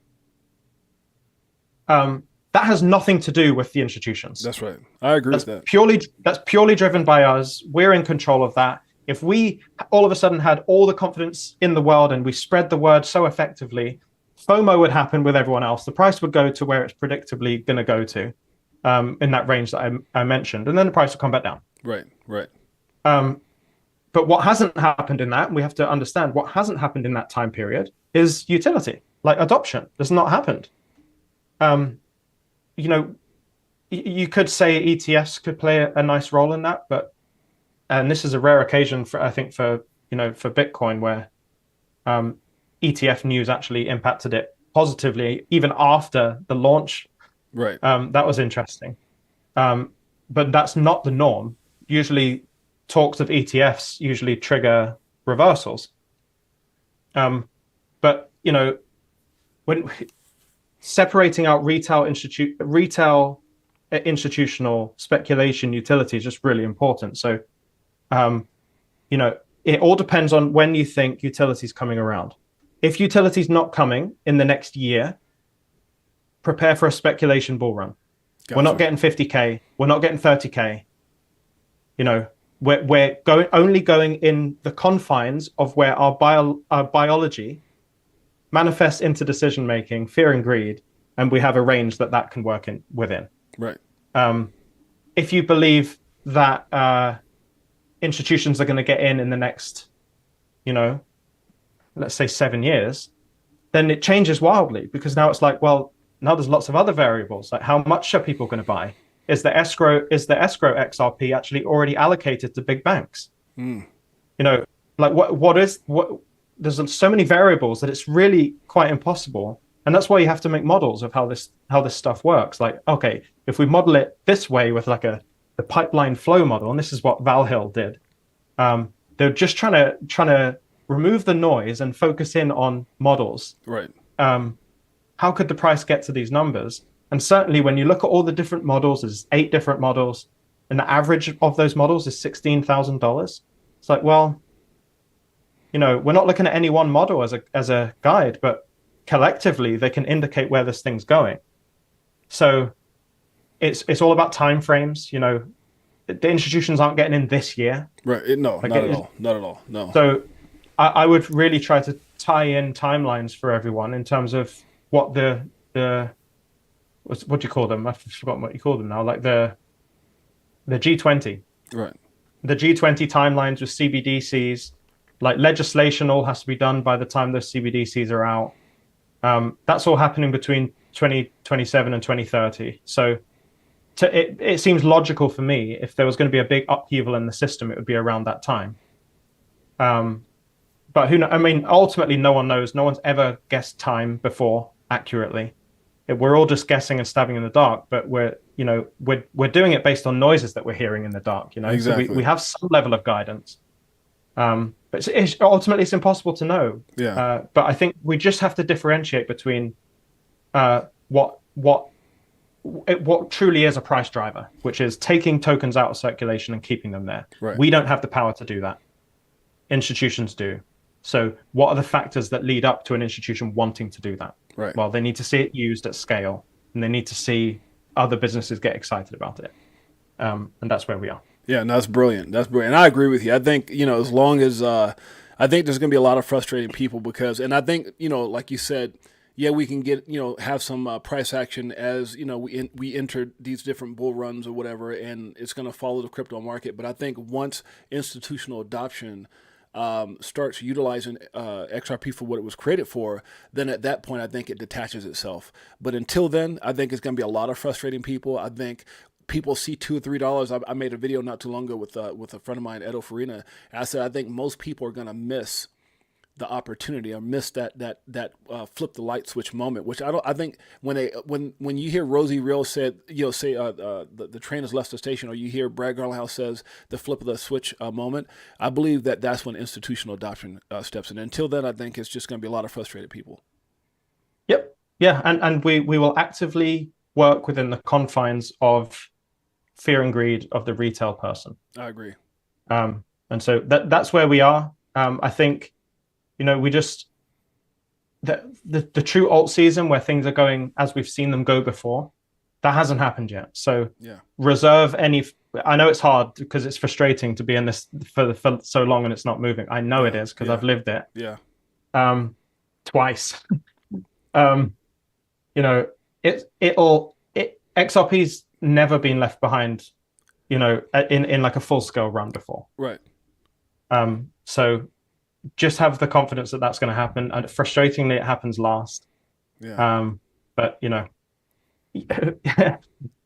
[SPEAKER 2] That has nothing to do with the institutions.
[SPEAKER 1] That's right. I agree with that.
[SPEAKER 2] That's purely driven by us. We're in control of that. If we all of a sudden had all the confidence in the world and we spread the word so effectively, FOMO would happen with everyone else. The price would go to where it's predictably going to go to, in that range that I mentioned, and then the price will come back down.
[SPEAKER 1] Right. Right.
[SPEAKER 2] But what hasn't happened in that, and we have to understand what hasn't happened in that time period, is utility, like adoption. That's not happened. You know, you could say ETFs could play a nice role in that, but, and this is a rare occasion for, I think, for Bitcoin, where ETF news actually impacted it positively even after the launch.
[SPEAKER 1] Right.
[SPEAKER 2] That was interesting. But that's not the norm. Usually talks of ETFs usually trigger reversals. But, you know, when separating out retail institutional speculation utility is just really important. So, you know, it all depends on when you think utility is coming around. If utility is not coming in the next year, prepare for a speculation bull run. Gotcha. We're not getting 50K. We're not getting 30K. You know, we're only going in the confines of where our biology manifests into decision making, fear and greed, and we have a range that can work within.
[SPEAKER 1] Right.
[SPEAKER 2] If you believe that institutions are going to get in the next, you know, let's say 7 years, then it changes wildly, because now it's like, well, now there's lots of other variables. Like, how much are people going to buy? Is the escrow XRP actually already allocated to big banks? You know, like what there's so many variables that it's really quite impossible. And that's why you have to make models of how this stuff works. Like, okay, if we model it this way with like the pipeline flow model, and this is what Val Hill did, they're just trying to remove the noise and focus in on models.
[SPEAKER 1] Right.
[SPEAKER 2] How could the price get to these numbers? And certainly when you look at all the different models, there's 8 different models, and the average of those models is $16,000. It's like, well, you know, we're not looking at any one model as a guide, but collectively they can indicate where this thing's going. So it's all about time frames. You know, the institutions aren't getting in this year.
[SPEAKER 1] Right. No, not at all. Not at all. No.
[SPEAKER 2] So I would really try to tie in timelines for everyone in terms of what what do you call them? I've forgotten what you call them now. Like the G20. Right. The G20 timelines with CBDCs, like legislation all has to be done by the time those CBDCs are out. That's all happening between 2027 and 2030. So it seems logical for me, if there was going to be a big upheaval in the system, it would be around that time. But who knows? I mean, ultimately, no one knows. No one's ever guessed time before accurately. We're all just guessing and stabbing in the dark, but we're doing it based on noises that we're hearing in the dark. You know,
[SPEAKER 1] exactly.
[SPEAKER 2] So we have some level of guidance. But ultimately, it's impossible to know.
[SPEAKER 1] Yeah.
[SPEAKER 2] But I think we just have to differentiate between what truly is a price driver, which is taking tokens out of circulation and keeping them there.
[SPEAKER 1] Right.
[SPEAKER 2] We don't have the power to do that. Institutions do. So what are the factors that lead up to an institution wanting to do that?
[SPEAKER 1] Right.
[SPEAKER 2] Well, they need to see it used at scale, and they need to see other businesses get excited about it. And that's where we are.
[SPEAKER 1] Yeah, no, that's brilliant. That's brilliant. And I agree with you. I think, you know, as long as I think there's going to be a lot of frustrating people because, and I think, you know, like you said, yeah, we can get, you know, have some price action as, you know, we enter these different bull runs or whatever, and it's going to follow the crypto market. But I think once institutional adoption starts utilizing XRP for what it was created for, then at that point, I think it detaches itself. But until then, I think it's going to be a lot of frustrating people. I think people see $2 or $3. I made a video not too long ago with a friend of mine, Edo Farina. I said, I think most people are going to miss the opportunity or miss that flip the light switch moment, which I think when you hear Rosie Real say the train has left the station, or you hear Brad Garlinghouse says the flip of the switch moment, I believe that's when institutional adoption steps in. Until then, I think it's just going to be a lot of frustrated people.
[SPEAKER 2] Yep. Yeah. And we will actively work within the confines of fear and greed of the retail person.
[SPEAKER 1] I agree.
[SPEAKER 2] And so that's where we are. I think, we just the true alt season where things are going as we've seen them go before, that hasn't happened yet. So reserve any. I know it's hard because it's frustrating to be in this for so long and it's not moving. I know it is because I've lived it.
[SPEAKER 1] Yeah.
[SPEAKER 2] Twice. XRP's never been left behind, in like a full scale run before.
[SPEAKER 1] Right.
[SPEAKER 2] So just have the confidence that that's going to happen. And frustratingly, it happens last.
[SPEAKER 1] Yeah.
[SPEAKER 2] But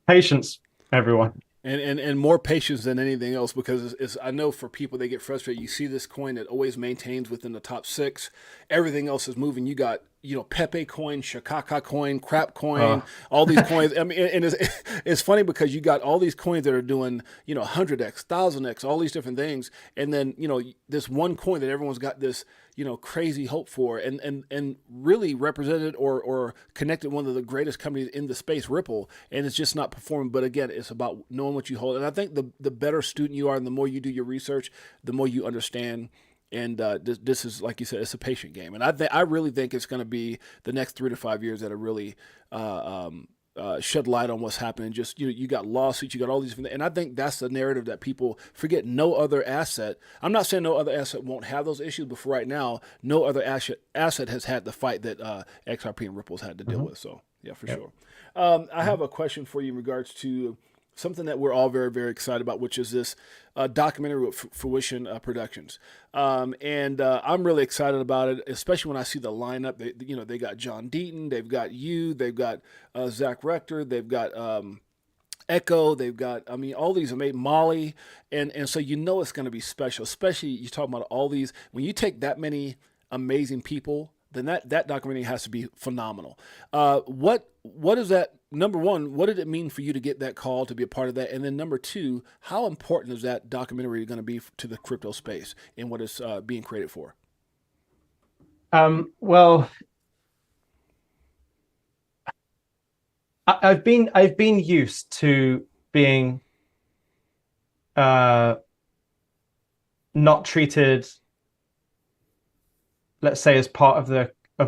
[SPEAKER 2] patience, everyone.
[SPEAKER 1] And more patience than anything else, because it's I know for people, they get frustrated. You see this coin that always maintains within the top 6. Everything else is moving. You got Pepe coin, Shakaka coin, Crap coin, all these coins. I mean, and it's funny because you got all these coins that are doing 100x, 1000x, all these different things, and then this one coin that everyone's got this crazy hope for, and really represented or connected one of the greatest companies in the space, Ripple, and it's just not performing. But again, it's about knowing what you hold. And I think the better student you are, and the more you do your research, the more you understand. And this is, like you said, it's a patient game. And I really think it's going to be the next 3 to 5 years that are really shed light on what's happening. Just you got lawsuits, you got all these different things. And I think that's the narrative that people forget. No other asset. I'm not saying no other asset won't have those issues, but for right now, no other asset has had the fight that XRP and Ripple's had to deal with. So yeah, for sure. I have a question for you in regards to something that we're all very, very excited about, which is this documentary with Fruition Productions. And I'm really excited about it, especially when I see the lineup. They got John Deaton, they've got you, they've got Zach Rector, they've got Echo, they've got, all these amazing, Molly. And so it's going to be special, especially you talking about all these, when you take that many amazing people, then that documentary has to be phenomenal. What is that? Number one, what did it mean for you to get that call to be a part of that? And then number two, how important is that documentary going to be to the crypto space and what it's being created for?
[SPEAKER 2] Well, I've been used to being not treated, let's say, as part of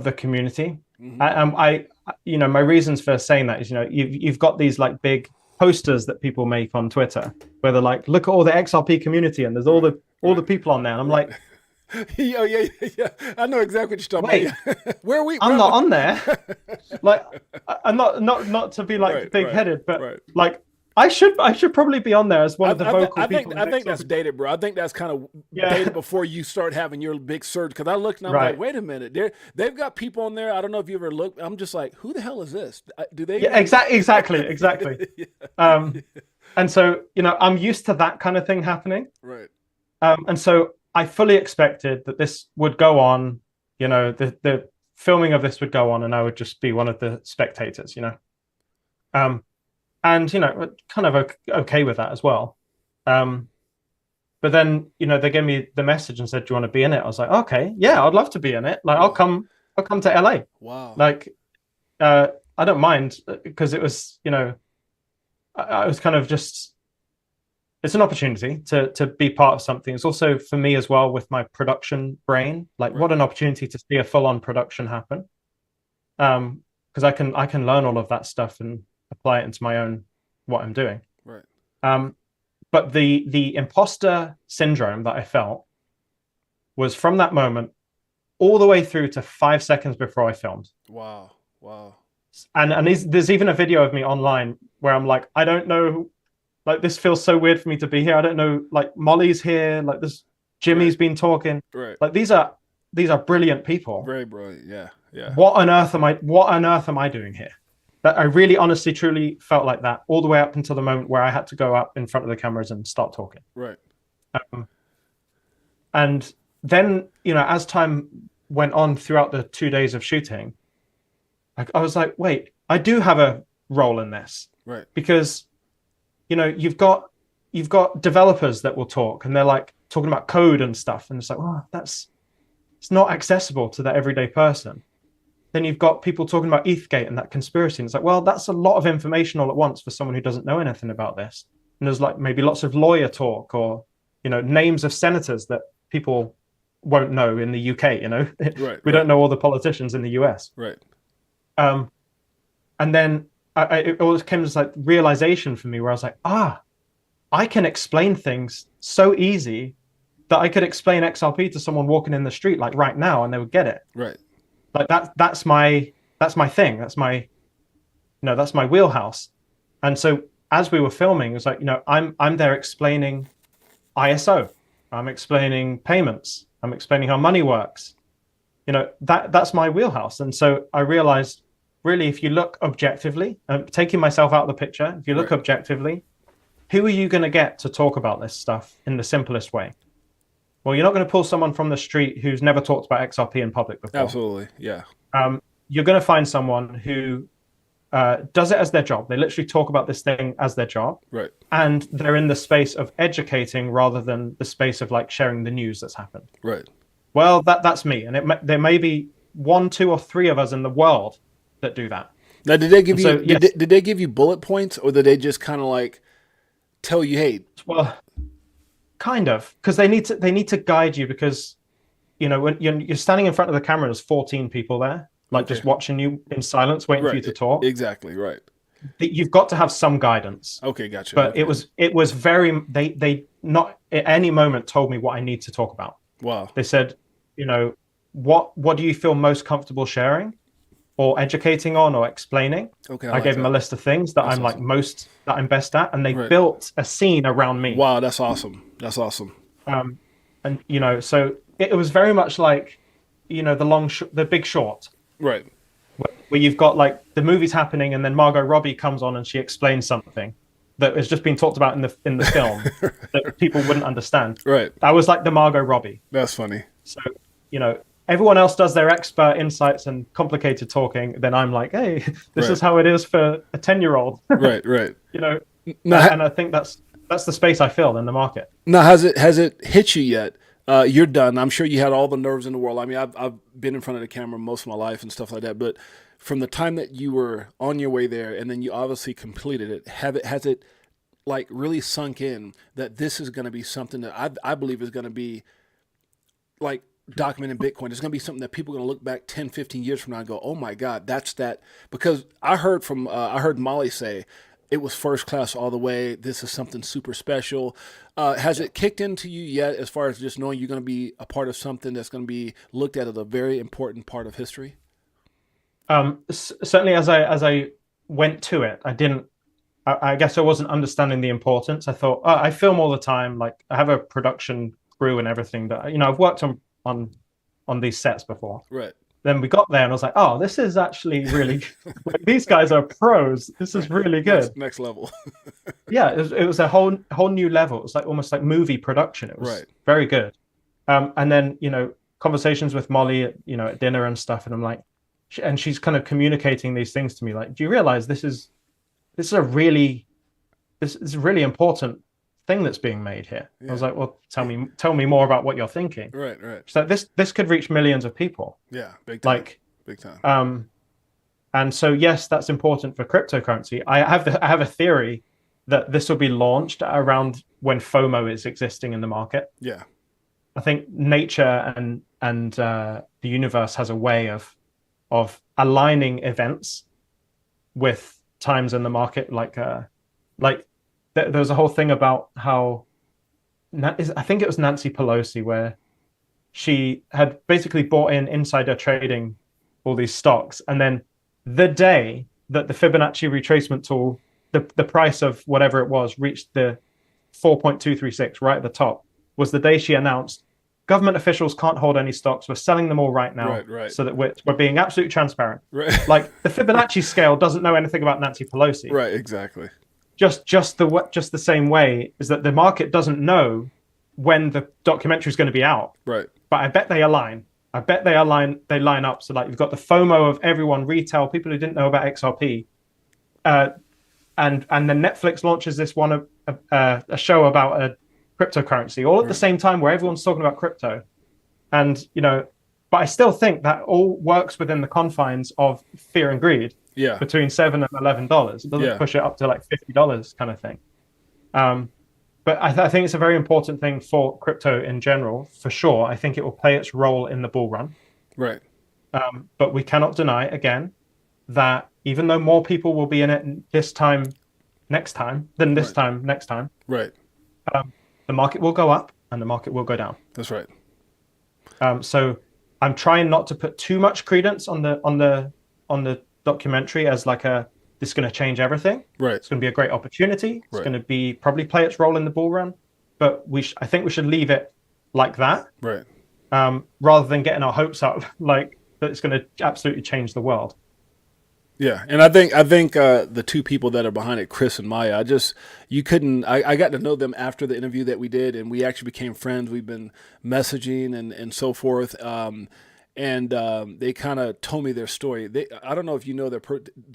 [SPEAKER 2] the community. Mm-hmm. My reasons for saying that is, you've got these like big posters that people make on Twitter where they're like, look at all the XRP community and there's all the people on there, and I'm like,
[SPEAKER 1] yeah. I know exactly what you're talking about. Where are we?
[SPEAKER 2] I'm not on there. Like, I'm not to be like big-headed, but like I should probably be on there as one of the vocal people.
[SPEAKER 1] I think that's dated, bro. I think that's kind of dated before you start having your big surge. Because I looked and I'm like, wait a minute, they've got people on there. I don't know if you ever looked. I'm just like, who the hell is this? Do they?
[SPEAKER 2] Yeah, exactly. Yeah. And so I'm used to that kind of thing happening.
[SPEAKER 1] Right.
[SPEAKER 2] And so I fully expected that this would go on. The filming of this would go on, and I would just be one of the spectators. And kind of okay with that as well. But then they gave me the message and said, "Do you want to be in it?" I was like, "Okay, yeah, I'd love to be in it. Like, I'll come to LA."
[SPEAKER 1] Wow.
[SPEAKER 2] Like, I don't mind, because it was, I was kind of just, it's an opportunity to be part of something. It's also for me as well with my production brain. Like, what an opportunity to see a full-on production happen. Because I can learn all of that stuff and apply it into my own what I'm doing.
[SPEAKER 1] Right.
[SPEAKER 2] But the imposter syndrome that I felt was from that moment all the way through to 5 seconds before I filmed.
[SPEAKER 1] Wow.
[SPEAKER 2] And there's even a video of me online where I'm like, I don't know, like, this feels so weird for me to be here. I don't know, like, Molly's here, like, this Jimmy's been talking.
[SPEAKER 1] Right.
[SPEAKER 2] Like, these are brilliant people.
[SPEAKER 1] Very brilliant. Yeah.
[SPEAKER 2] What on earth am I doing here? That I really, honestly, truly felt like that all the way up until the moment where I had to go up in front of the cameras and start talking.
[SPEAKER 1] Right.
[SPEAKER 2] And then, as time went on throughout the 2 days of shooting, I was like, wait, I do have a role in this,
[SPEAKER 1] Right.
[SPEAKER 2] because you've got developers that will talk, and they're like talking about code and stuff, and it's like, oh, it's not accessible to the everyday person. Then you've got people talking about ETHgate and that conspiracy, and it's like, well, that's a lot of information all at once for someone who doesn't know anything about this. And there's like maybe lots of lawyer talk, or names of senators that people won't know in the UK.
[SPEAKER 1] Right.
[SPEAKER 2] We don't know all the politicians in the US.
[SPEAKER 1] Right.
[SPEAKER 2] And then it always came as like realization for me, where I was like, I can explain things so easy that I could explain XRP to someone walking in the street like right now, and they would get it.
[SPEAKER 1] Right.
[SPEAKER 2] Like that's my thing. That's my wheelhouse. And so as we were filming, it was like, I'm there explaining ISO. I'm explaining payments. I'm explaining how money works. That's my wheelhouse. And so I realized, really, if you look objectively, taking myself out of the picture, if you look objectively, who are you going to get to talk about this stuff in the simplest way? Well, you're not going to pull someone from the street who's never talked about XRP in public before.
[SPEAKER 1] Absolutely, yeah.
[SPEAKER 2] You're going to find someone who does it as their job. They literally talk about this thing as their job.
[SPEAKER 1] Right.
[SPEAKER 2] And they're in the space of educating rather than the space of like sharing the news that's happened.
[SPEAKER 1] Right.
[SPEAKER 2] Well, that's me. And there may be 1, 2, or 3 of us in the world that do that.
[SPEAKER 1] Now, did they give you did they give you bullet points, or did they just kind of like tell you, hey?
[SPEAKER 2] Well, kind of, because they need to guide you, because when you're standing in front of the camera, there's 14 people there, like just watching you in silence, waiting for you to talk.
[SPEAKER 1] Exactly, right.
[SPEAKER 2] You've got to have some guidance.
[SPEAKER 1] Okay, gotcha.
[SPEAKER 2] But it was very, they not at any moment told me what I need to talk about.
[SPEAKER 1] Wow.
[SPEAKER 2] They said, what do you feel most comfortable sharing or educating on or explaining? Okay. I gave them a list of things that I'm awesome. That I'm best at, and they built a scene around me.
[SPEAKER 1] Wow, that's awesome. That's awesome.
[SPEAKER 2] And so it was very much like, the Big Short.
[SPEAKER 1] Right.
[SPEAKER 2] Where you've got like the movie's happening, and then Margot Robbie comes on and she explains something that has just been talked about in the film that people wouldn't understand.
[SPEAKER 1] Right.
[SPEAKER 2] I was like the Margot Robbie.
[SPEAKER 1] That's funny.
[SPEAKER 2] So, everyone else does their expert insights and complicated talking. Then I'm like, hey, this is how it is for a 10-year-old.
[SPEAKER 1] Right. Right.
[SPEAKER 2] And I think that's the space I fill in the market.
[SPEAKER 1] Now, has it hit you yet? You're done. I'm sure you had all the nerves in the world. I mean, I've been in front of the camera most of my life and stuff like that. But from the time that you were on your way there, and then you obviously completed it, has it like really sunk in that this is going to be something that I believe is going to be like documenting Bitcoin? It's going to be something that people are going to look back 10, 15 years from now and go, oh my God, that's that. Because I heard Molly say, it was first class all the way. This is something super special. Has it kicked into you yet, as far as just knowing you're going to be a part of something that's going to be looked at as a very important part of history?
[SPEAKER 2] Certainly, as I went to it, I guess I wasn't understanding the importance. I thought, I film all the time. Like, I have a production crew and everything that I've worked on these sets before.
[SPEAKER 1] Right.
[SPEAKER 2] Then we got there, and I was like, oh, this is actually really like, these guys are pros. This is really good.
[SPEAKER 1] Next level.
[SPEAKER 2] Yeah, it was a whole new level. It was like almost like movie production. It was very good. And then, conversations with Molly at dinner and stuff, and I'm like, and she's kind of communicating these things to me, like, do you realize this is a really important thing that's being made here? I was like, well, tell me more about what you're thinking.
[SPEAKER 1] Right.
[SPEAKER 2] So this could reach millions of people.
[SPEAKER 1] Yeah, big time. Big time.
[SPEAKER 2] And so yes, that's important for cryptocurrency. I have a theory that this will be launched around when FOMO is existing in the market.
[SPEAKER 1] Yeah.
[SPEAKER 2] I think nature and the universe has a way of aligning events with times in the market, like there was a whole thing about how I think it was Nancy Pelosi, where she had basically bought in insider trading all these stocks, and then the day that the Fibonacci retracement tool, the price of whatever it was, reached the 4.236 right at the top, was the day she announced, government officials can't hold any stocks. We're selling them all right now, so that we're being absolutely transparent.
[SPEAKER 1] Right.
[SPEAKER 2] Like, the Fibonacci scale doesn't know anything about Nancy Pelosi.
[SPEAKER 1] Right. Exactly.
[SPEAKER 2] Just the same way is that the market doesn't know when the documentary is going to be out.
[SPEAKER 1] Right.
[SPEAKER 2] But I bet they align. I bet they line up. So like you've got the FOMO of everyone, retail, people who didn't know about XRP, and then Netflix launches this a show about a cryptocurrency all at the same time where everyone's talking about crypto, and but I still think that all works within the confines of fear and greed.
[SPEAKER 1] Yeah.
[SPEAKER 2] Between $7 and $11, it doesn't push it up to like $50 kind of thing. But I think it's a very important thing for crypto in general, for sure. I think it will play its role in the bull run.
[SPEAKER 1] Right.
[SPEAKER 2] But we cannot deny, again, that even though more people will be in it this time next time than this time next time,
[SPEAKER 1] right,
[SPEAKER 2] the market will go up and the market will go down.
[SPEAKER 1] That's right.
[SPEAKER 2] So I'm trying not to put too much credence on the documentary as like this is going to change everything.
[SPEAKER 1] Right.
[SPEAKER 2] It's going to be a great opportunity. It's going to be probably play its role in the bull run, but I think we should leave it like that.
[SPEAKER 1] Right.
[SPEAKER 2] Rather than getting our hopes up like that it's going to absolutely change the world.
[SPEAKER 1] Yeah, and I think the two people that are behind it, Chris and Maya, I got to know them after the interview that we did, and we actually became friends. We've been messaging and so forth. And they kind of told me their story. I don't know if you know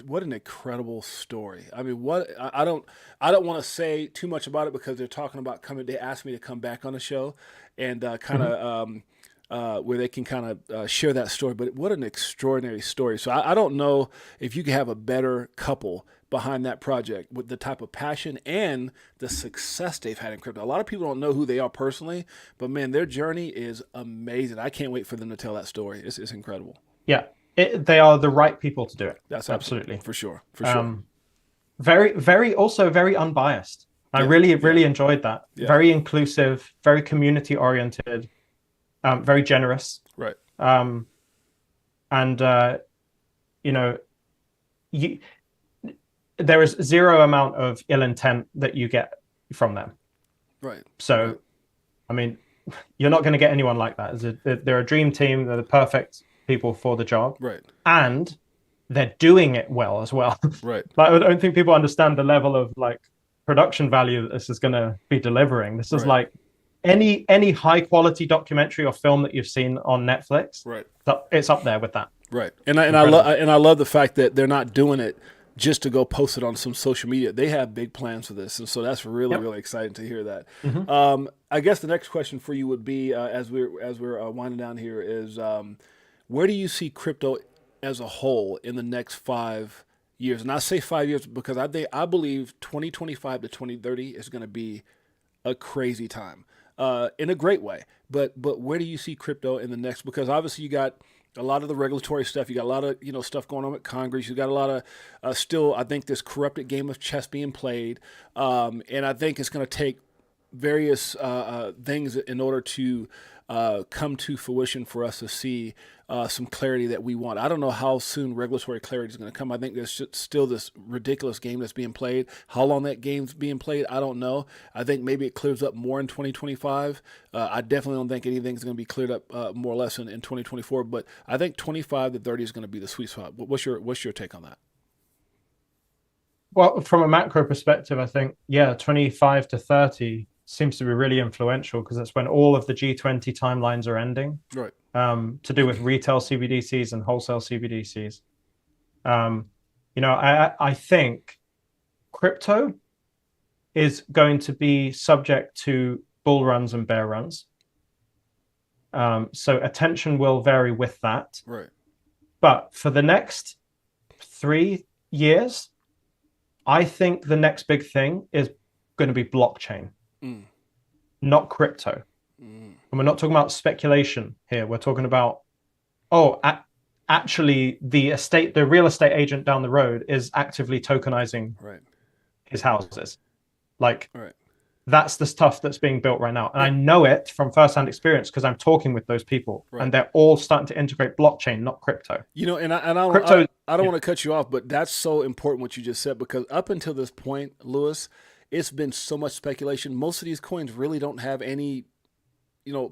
[SPEAKER 1] what an incredible story. I mean, I don't want to say too much about it because they're talking about coming. They asked me to come back on the show and kind of where they can kind of share that story. But what an extraordinary story. So I don't know if you could have a better couple behind that project with the type of passion and the success they've had in crypto. A lot of people don't know who they are personally, but man, their journey is amazing. I can't wait for them to tell that story. It's incredible.
[SPEAKER 2] Yeah, they are the right people to do it.
[SPEAKER 1] That's
[SPEAKER 2] absolutely
[SPEAKER 1] for sure.
[SPEAKER 2] Very, very, also very unbiased. I really enjoyed that. Yeah. Very inclusive, very community oriented, very generous.
[SPEAKER 1] Right.
[SPEAKER 2] There is zero amount of ill intent that you get from them.
[SPEAKER 1] Right.
[SPEAKER 2] So, I mean, you're not going to get anyone like that. They're a dream team. They're the perfect people for the job.
[SPEAKER 1] Right.
[SPEAKER 2] And they're doing it well as well.
[SPEAKER 1] Right.
[SPEAKER 2] Like, I don't think people understand the level of like production value that this is going to be delivering. This is like any high quality documentary or film that you've seen on Netflix.
[SPEAKER 1] Right.
[SPEAKER 2] It's up there with that.
[SPEAKER 1] Right. And I love the fact that they're not doing it just to go post it on some social media. They have big plans for this. And so that's really exciting to hear that. Mm-hmm. I guess the next question for you would be, as we're winding down here, is where do you see crypto as a whole in the next 5 years? And I say 5 years because I believe 2025 to 2030 is going to be a crazy time in a great way. But where do you see crypto in the next? Because obviously you got a lot of the regulatory stuff. You got a lot of stuff going on with Congress. You got a lot of still, I think, this corrupted game of chess being played, and I think it's going to take various things in order to come to fruition for us to see some clarity that we want. I don't know how soon regulatory clarity is going to come. I think there's still this ridiculous game that's being played. How long that game's being played, I don't know. I think maybe it clears up more in 2025. I definitely don't think anything's going to be cleared up more or less in 2024. But I think 25 to 30 is going to be the sweet spot. What's your take on that?
[SPEAKER 2] Well, from a macro perspective, I think 25 to 30 seems to be really influential because that's when all of the G20 timelines are ending.
[SPEAKER 1] Right.
[SPEAKER 2] To do with retail CBDCs and wholesale CBDCs. I think crypto is going to be subject to bull runs and bear runs. So attention will vary with that.
[SPEAKER 1] Right.
[SPEAKER 2] But for the next 3 years, I think the next big thing is going to be blockchain. Not crypto. And we're not talking about speculation here. We're talking about, actually the real estate agent down the road is actively tokenizing his houses. That's the stuff that's being built right now. And I know it from firsthand experience because I'm talking with those people and they're all starting to integrate blockchain, not crypto.
[SPEAKER 1] I don't want to cut you off, but that's so important what you just said, because up until this point, Lewis, it's been so much speculation. Most of these coins really don't have any,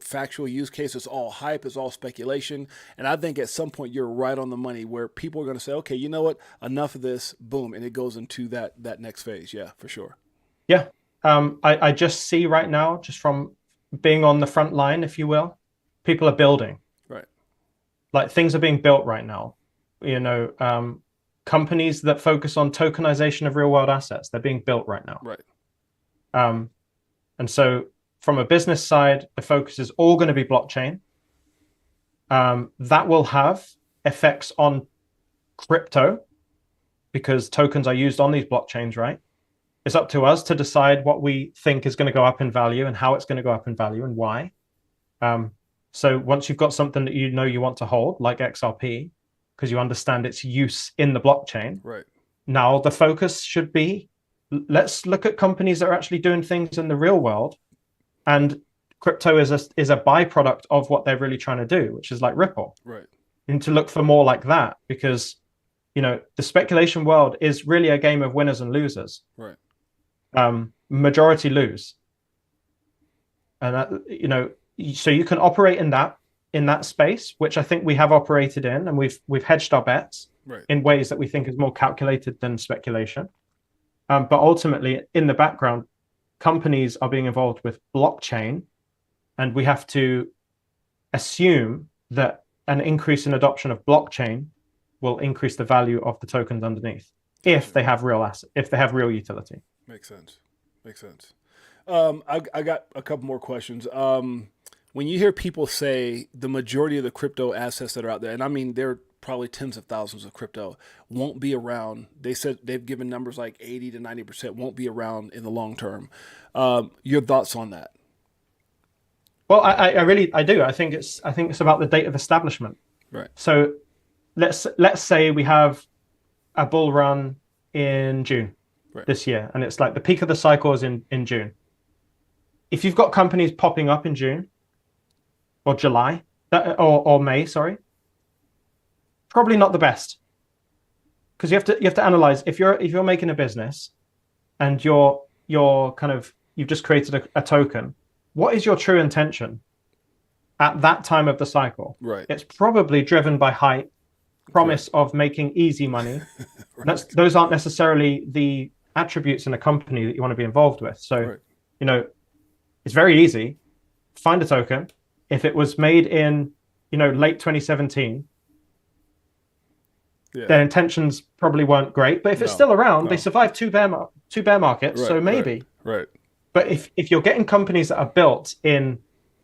[SPEAKER 1] factual use case. It's all hype. It's all speculation. And I think at some point you're right on the money where people are going to say, okay, you know what? Enough of this. Boom. And it goes into that next phase. Yeah, for sure.
[SPEAKER 2] Yeah. I just see right now, just from being on the front line, if you will, people are building.
[SPEAKER 1] Right.
[SPEAKER 2] like things are being built right now. You know, companies that focus on tokenization of real world assets, they're being built right now.
[SPEAKER 1] Right.
[SPEAKER 2] And so from a business side, the focus is all going to be blockchain. That will have effects on crypto because tokens are used on these blockchains, right? It's up to us to decide what we think is going to go up in value and how it's going to go up in value and why. So once you've got something that you know you want to hold, like XRP, because you understand its use in the blockchain,
[SPEAKER 1] right?
[SPEAKER 2] Now the focus should be, let's look at companies that are actually doing things in the real world, and crypto is a byproduct of what they're really trying to do, which is like Ripple.
[SPEAKER 1] Right.
[SPEAKER 2] You need to look for more like that because, you know, the speculation world is really a game of winners and losers.
[SPEAKER 1] Right.
[SPEAKER 2] Majority lose, and you know, so you can operate in that space, which I think we have operated in, and we've hedged our bets
[SPEAKER 1] right.
[SPEAKER 2] in ways that we think is more calculated than speculation. But ultimately, in the background, companies are being involved with blockchain, and we have to assume that an increase in adoption of blockchain will increase the value of the tokens underneath if they have real asset, if they have real utility.
[SPEAKER 1] Makes sense. Makes sense. I got a couple more questions. When you hear people say the majority of the crypto assets that are out there, and I mean, there are probably tens of thousands of crypto, won't be around. They said they've given numbers like 80 to 90% won't be around in the long term. Your thoughts on that?
[SPEAKER 2] Well, I do. I think it's about the date of establishment.
[SPEAKER 1] Right.
[SPEAKER 2] So let's say we have a bull run in June this year, and it's like the peak of the cycle is in June. If you've got companies popping up in June or July or May, sorry, probably not the best, because you have to analyze if you're making a business and you've just created a token. What is your true intention at that time of the cycle?
[SPEAKER 1] Right.
[SPEAKER 2] It's probably driven by hype, promise of making easy money. Right. Those aren't necessarily the attributes in a company that you want to be involved with. So, you know, it's very easy. Find a token. If it was made in, you know, late 2017, their intentions probably weren't great. But if it's still around, they survived two bear markets. So maybe.
[SPEAKER 1] Right.
[SPEAKER 2] But if you're getting companies that are built in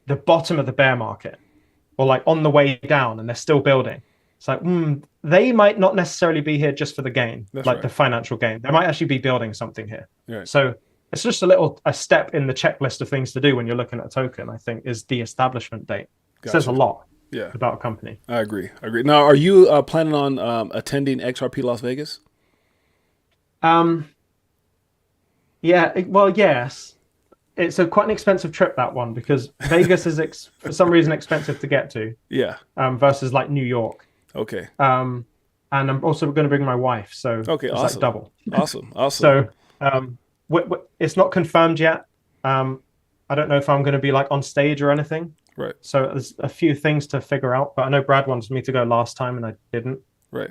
[SPEAKER 2] the bottom of the bear market or like on the way down and they're still building, it's like, they might not necessarily be here just for the gain, the financial gain. They might actually be building something here. Right. So it's just a step in the checklist of things to do when you're looking at a token, I think, is the establishment date. It says a lot about a company.
[SPEAKER 1] I agree. Now, are you planning on attending XRP Las Vegas?
[SPEAKER 2] Yes. It's quite an expensive trip, that one, because Vegas is for some reason expensive to get to. Yeah. Versus like New York.
[SPEAKER 1] Okay.
[SPEAKER 2] And I'm also going to bring my wife, so
[SPEAKER 1] okay,
[SPEAKER 2] it's
[SPEAKER 1] awesome.
[SPEAKER 2] like double.
[SPEAKER 1] Awesome.
[SPEAKER 2] So it's not confirmed yet. I don't know if I'm going to be like on stage or anything.
[SPEAKER 1] Right.
[SPEAKER 2] So there's a few things to figure out, but I know Brad wanted me to go last time and I didn't.
[SPEAKER 1] Right.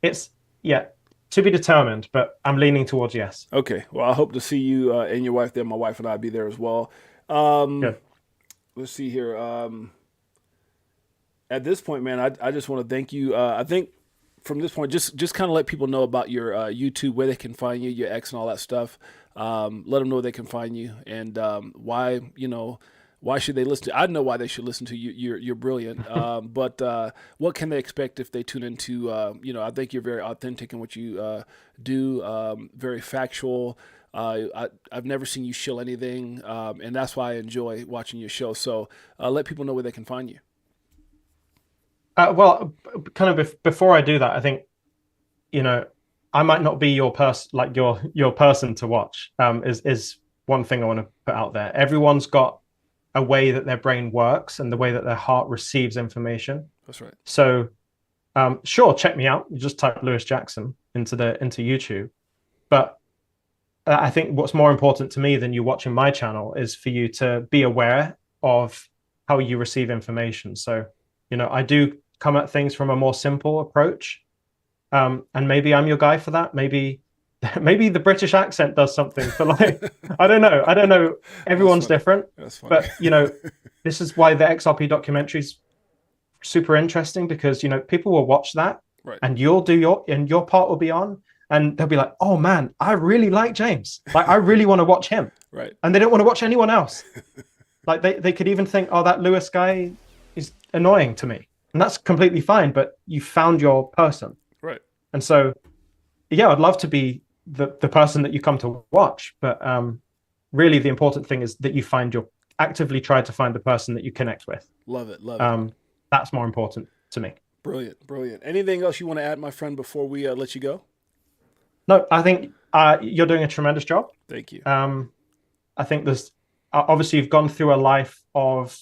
[SPEAKER 2] It's to be determined, but I'm leaning towards yes.
[SPEAKER 1] Okay. Well, I hope to see you and your wife there. My wife and I will be there as well. Let's see here. At this point, man, I just want to thank you. I think from this point, just kind of let people know about your YouTube, where they can find you, your X and all that stuff. Let them know where they can find you and why should they listen to? I know why they should listen to you. You're brilliant. But what can they expect if they tune into? I think you're very authentic in what you do. Very factual. I've never seen you shill anything, and that's why I enjoy watching your show. So let people know where they can find you.
[SPEAKER 2] Well, kind of before I do that, I think, I might not be your person, like your person to watch. Is one thing I want to put out there. Everyone's got a way that their brain works and the way that their heart receives information.
[SPEAKER 1] That's right.
[SPEAKER 2] So, sure, check me out. You just type Lewis Jackson into YouTube. But I think what's more important to me than you watching my channel is for you to be aware of how you receive information. So, I do come at things from a more simple approach. And maybe I'm your guy for that. Maybe the British accent does something for like, I don't know. Everyone's different. But, this is why the XRP documentaries super interesting because, people will watch that
[SPEAKER 1] Right.
[SPEAKER 2] and your part will be on and they'll be like, oh man, I really like James. Like, I really want to watch him.
[SPEAKER 1] Right.
[SPEAKER 2] And they don't want to watch anyone else. Like they could even think, oh, that Lewis guy is annoying to me. And that's completely fine, but you found your person.
[SPEAKER 1] Right.
[SPEAKER 2] And so, yeah, I'd love to be the person that you come to watch. But really the important thing is that you actively try to find the person that you connect with.
[SPEAKER 1] Love it. Love it.
[SPEAKER 2] That's more important to me.
[SPEAKER 1] Brilliant. Brilliant. Anything else you want to add, my friend, before we let you go?
[SPEAKER 2] No, I think you're doing a tremendous job.
[SPEAKER 1] Thank you.
[SPEAKER 2] I think there's obviously you've gone through a life of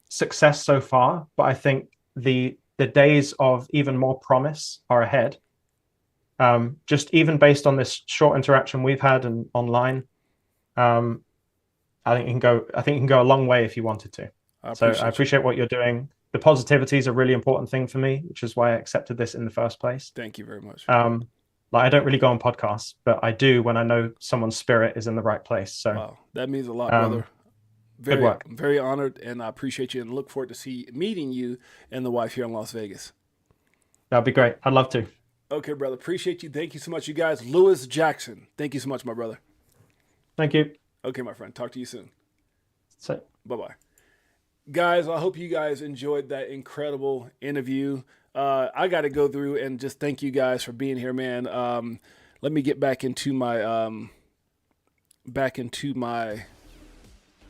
[SPEAKER 2] success so far, but I think the days of even more promise are ahead. Just even based on this short interaction we've had and online, I think you can go a long way if you wanted to. I appreciate what you're doing. The positivity is a really important thing for me, which is why I accepted this in the first place.
[SPEAKER 1] Thank you very much.
[SPEAKER 2] Like, I don't really go on podcasts, but I do when I know someone's spirit is in the right place. So
[SPEAKER 1] wow, that means a lot, brother.
[SPEAKER 2] Good work.
[SPEAKER 1] Very honored, and I appreciate you and look forward to meeting you and the wife here in Las Vegas.
[SPEAKER 2] That'd be great. I'd love to.
[SPEAKER 1] Okay, brother. Appreciate you. Thank you so much, you guys. Lewis Jackson. Thank you so much, my brother.
[SPEAKER 2] Thank you.
[SPEAKER 1] Okay, my friend. Talk to you soon.
[SPEAKER 2] So,
[SPEAKER 1] bye-bye. Guys, I hope you guys enjoyed that incredible interview. I got to go through and just thank you guys for being here, man. Let me get back into my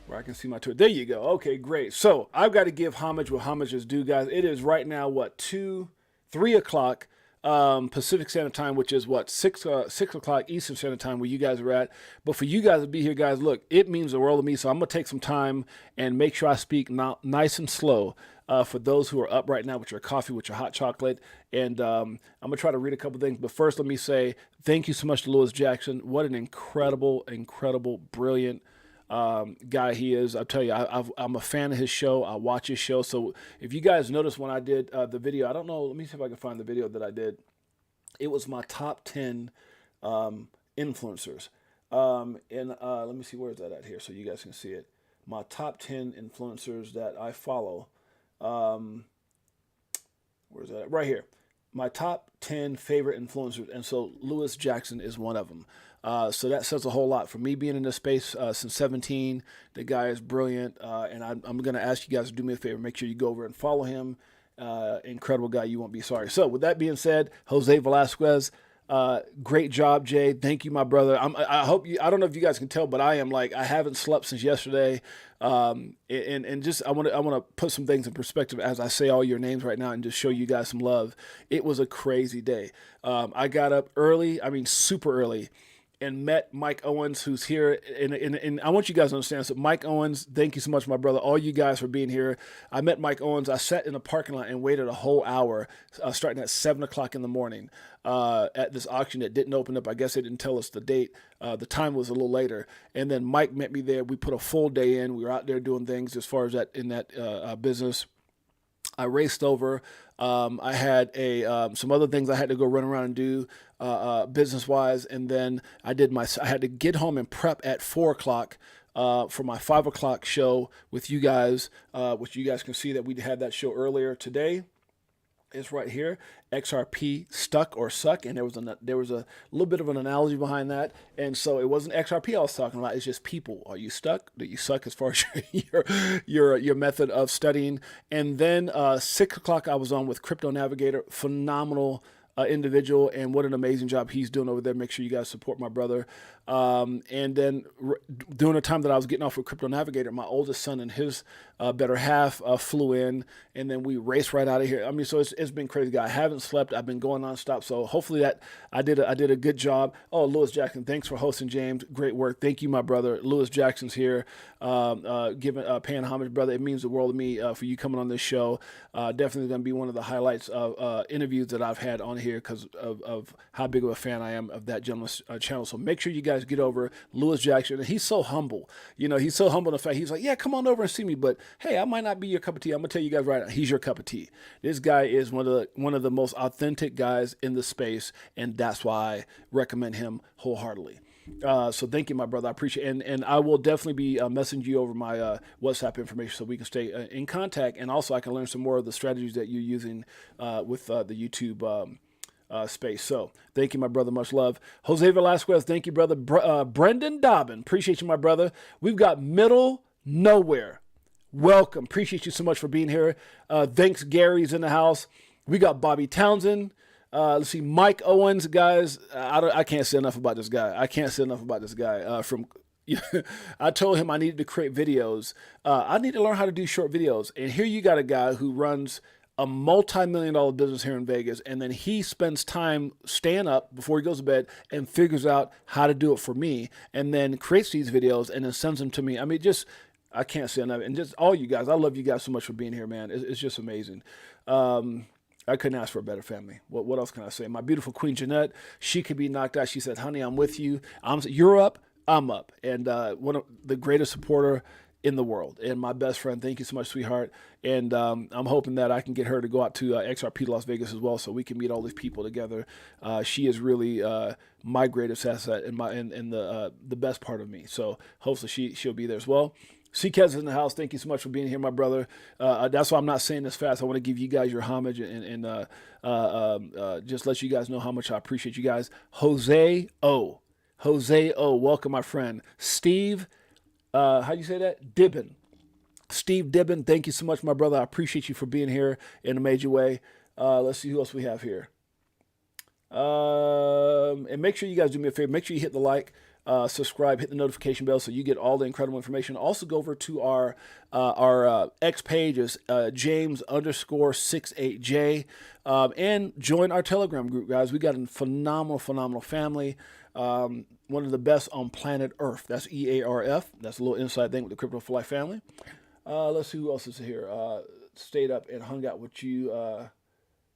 [SPEAKER 1] where I can see my tour. There you go. Okay, great. So I've got to give homage where homage is due, guys. It is right now, 3 o'clock Pacific Standard Time, which is 6 o'clock Eastern Standard Time where you guys are at. But for you guys to be here, guys, look, it means the world to me. So I'm going to take some time and make sure I speak nice and slow for those who are up right now with your coffee, with your hot chocolate. And I'm going to try to read a couple things. But first, let me say thank you so much to Lewis Jackson. What an incredible, brilliant guy he is. I'll tell you, I'm a fan of his show. I watch his show. So if you guys notice when I did the video, I don't know, let me see if I can find the video that I did. It was my top 10 influencers. Let me see, where is that at here so you guys can see it. My top 10 influencers that I follow. Where's that at? Right here. My top 10 favorite influencers. And so Lewis Jackson is one of them. So that says a whole lot. For me being in this space since 17, the guy is brilliant. And I'm going to ask you guys to do me a favor. Make sure you go over and follow him. Incredible guy. You won't be sorry. So with that being said, Jose Velasquez, great job, Jay. Thank you, my brother. I hope you, I don't know if you guys can tell, but I haven't slept since yesterday. And just, I want to put some things in perspective as I say all your names right now and just show you guys some love. It was a crazy day. I got up early, super early, and met Mike Owens, who's here. And I want you guys to understand. So Mike Owens, thank you so much, my brother. All you guys for being here. I met Mike Owens. I sat in a parking lot and waited a whole hour, starting at 7 o'clock in the morning at this auction that didn't open up. I guess they didn't tell us the date. The time was a little later. And then Mike met me there. We put a full day in. We were out there doing things as far as that in that business. I raced over. I had some other things I had to go run around and do business wise, and then I had to get home and prep at 4 o'clock for my 5 o'clock show with you guys, which you guys can see that we had that show earlier today. It's right here, XRP stuck or suck, and there was a little bit of an analogy behind that, and so it wasn't XRP I was talking about. It's just people. Are you stuck? Do you suck as far as your method of studying? And then 6 o'clock I was on with Crypto Navigator, phenomenal individual, and what an amazing job he's doing over there. Make sure you guys support my brother. And then during the time that I was getting off with Crypto Navigator, my oldest son and his better half flew in, and then we raced right out of here. So it's been crazy, guys. I haven't slept. I've been going nonstop. So hopefully that I did a good job. Oh, Lewis Jackson, thanks for hosting, James. Great work. Thank you, my brother. Lewis Jackson's here, paying homage, brother. It means the world to me for you coming on this show. Definitely going to be one of the highlights of interviews that I've had on here because of how big of a fan I am of that gentleman's channel. So make sure you guys get over Lewis Jackson. And he's so humble. He's so humble in the fact he's like, yeah, come on over and see me. But hey, I might not be your cup of tea. I'm gonna tell you guys right now, he's your cup of tea. This guy is one of the most authentic guys in the space, and that's why I recommend him wholeheartedly. So thank you, my brother. I appreciate it. And I will definitely be messaging you over my WhatsApp information so we can stay in contact. And also I can learn some more of the strategies that you're using with the YouTube space. So thank you, my brother. Much love. Jose Velasquez, thank you, brother. Brendan Dobbin, appreciate you, my brother. We've got Middle Nowhere. Welcome. Appreciate you so much for being here. Thanks, Gary's in the house. We got Bobby Townsend. Let's see, Mike Owens, guys. I can't say enough about this guy. I told him I needed to create videos. I need to learn how to do short videos. And here you got a guy who runs a multi-million-dollar business here in Vegas, and then he spends time staying up before he goes to bed and figures out how to do it for me, and then creates these videos and then sends them to me. I mean, I can't say enough. And just all you guys, I love you guys so much for being here, man. It's just amazing. I couldn't ask for a better family. What else can I say? My beautiful Queen Jeanette, she could be knocked out. She said, honey, I'm with you. You're up, I'm up. And one of the greatest supporter in the world. And my best friend, thank you so much, sweetheart. And I'm hoping that I can get her to go out to XRP Las Vegas as well so we can meet all these people together. She is really my greatest asset and the best part of me. So hopefully she'll be there as well. CK's in the house. Thank you so much for being here, my brother. That's why I'm not saying this fast. I want to give you guys your homage and just let you guys know how much I appreciate you guys. Jose O. Welcome, my friend. Steve, how do you say that? Dibbin. Steve Dibbin, thank you so much, my brother. I appreciate you for being here in a major way. Let's see who else we have here. And make sure you guys do me a favor. Make sure you hit the like. Subscribe, hit the notification bell so you get all the incredible information. Also go over to our X page is James_Six8Jay, and join our Telegram group, guys. We got a phenomenal family. One of the best on planet Earth. That's EARF. That's a little inside thing with the Crypto for Life family. Let's see who else is here. Stayed up and hung out with you,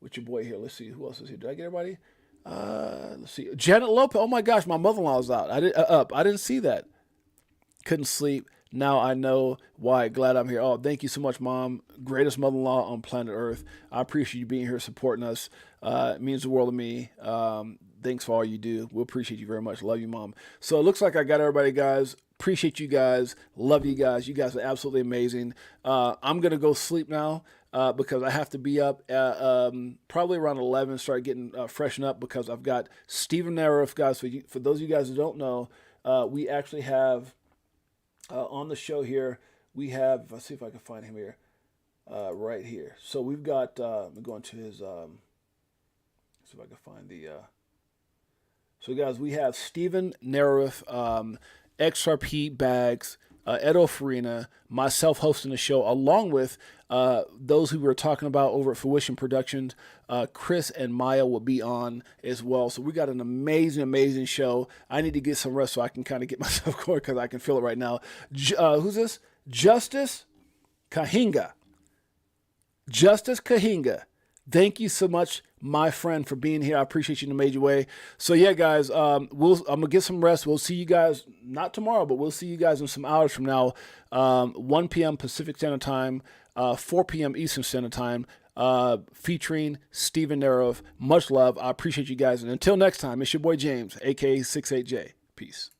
[SPEAKER 1] with your boy here. Let's see who else is here. Did I get everybody? Let's see. Janet Lopez. Oh my gosh, my mother-in-law's out. I didn't see that. Couldn't sleep. Now I know why. Glad I'm here. Oh, thank you so much, Mom. Greatest mother-in-law on planet Earth. I appreciate you being here, supporting us. It means the world to me. Thanks for all you do. We appreciate you very much. Love you, Mom. So it looks like I got everybody, guys. Appreciate you guys. Love you guys. You guys are absolutely amazing. I'm going to go sleep now. Because I have to be up at, probably around 11, start getting freshened up because I've got Stephen Naroff, guys. For those of you guys who don't know, we actually have on the show here, we have, let's see if I can find him here, right here. So we've got, I'm going to his, let's see if I can find the, so guys, we have Stephen Naroff, XRP Bags, Edo Farina, myself hosting the show, along with those who we were talking about over at Fruition Productions. Chris and Maya will be on as well. So we got an amazing show. I need to get some rest so I can kind of get myself going because I can feel it right now. Who's this? Justice Kahinga. Thank you so much, my friend, for being here. I appreciate you in a major way. So yeah, guys, I'm gonna get some rest. We'll see you guys not tomorrow, but we'll see you guys in some hours from now. 1 p.m. Pacific Standard Time, 4 p.m. Eastern Standard Time, featuring Stephen Naroff. Much love. I appreciate you guys, and until next time, it's your boy James, aka Six8Jay. Peace.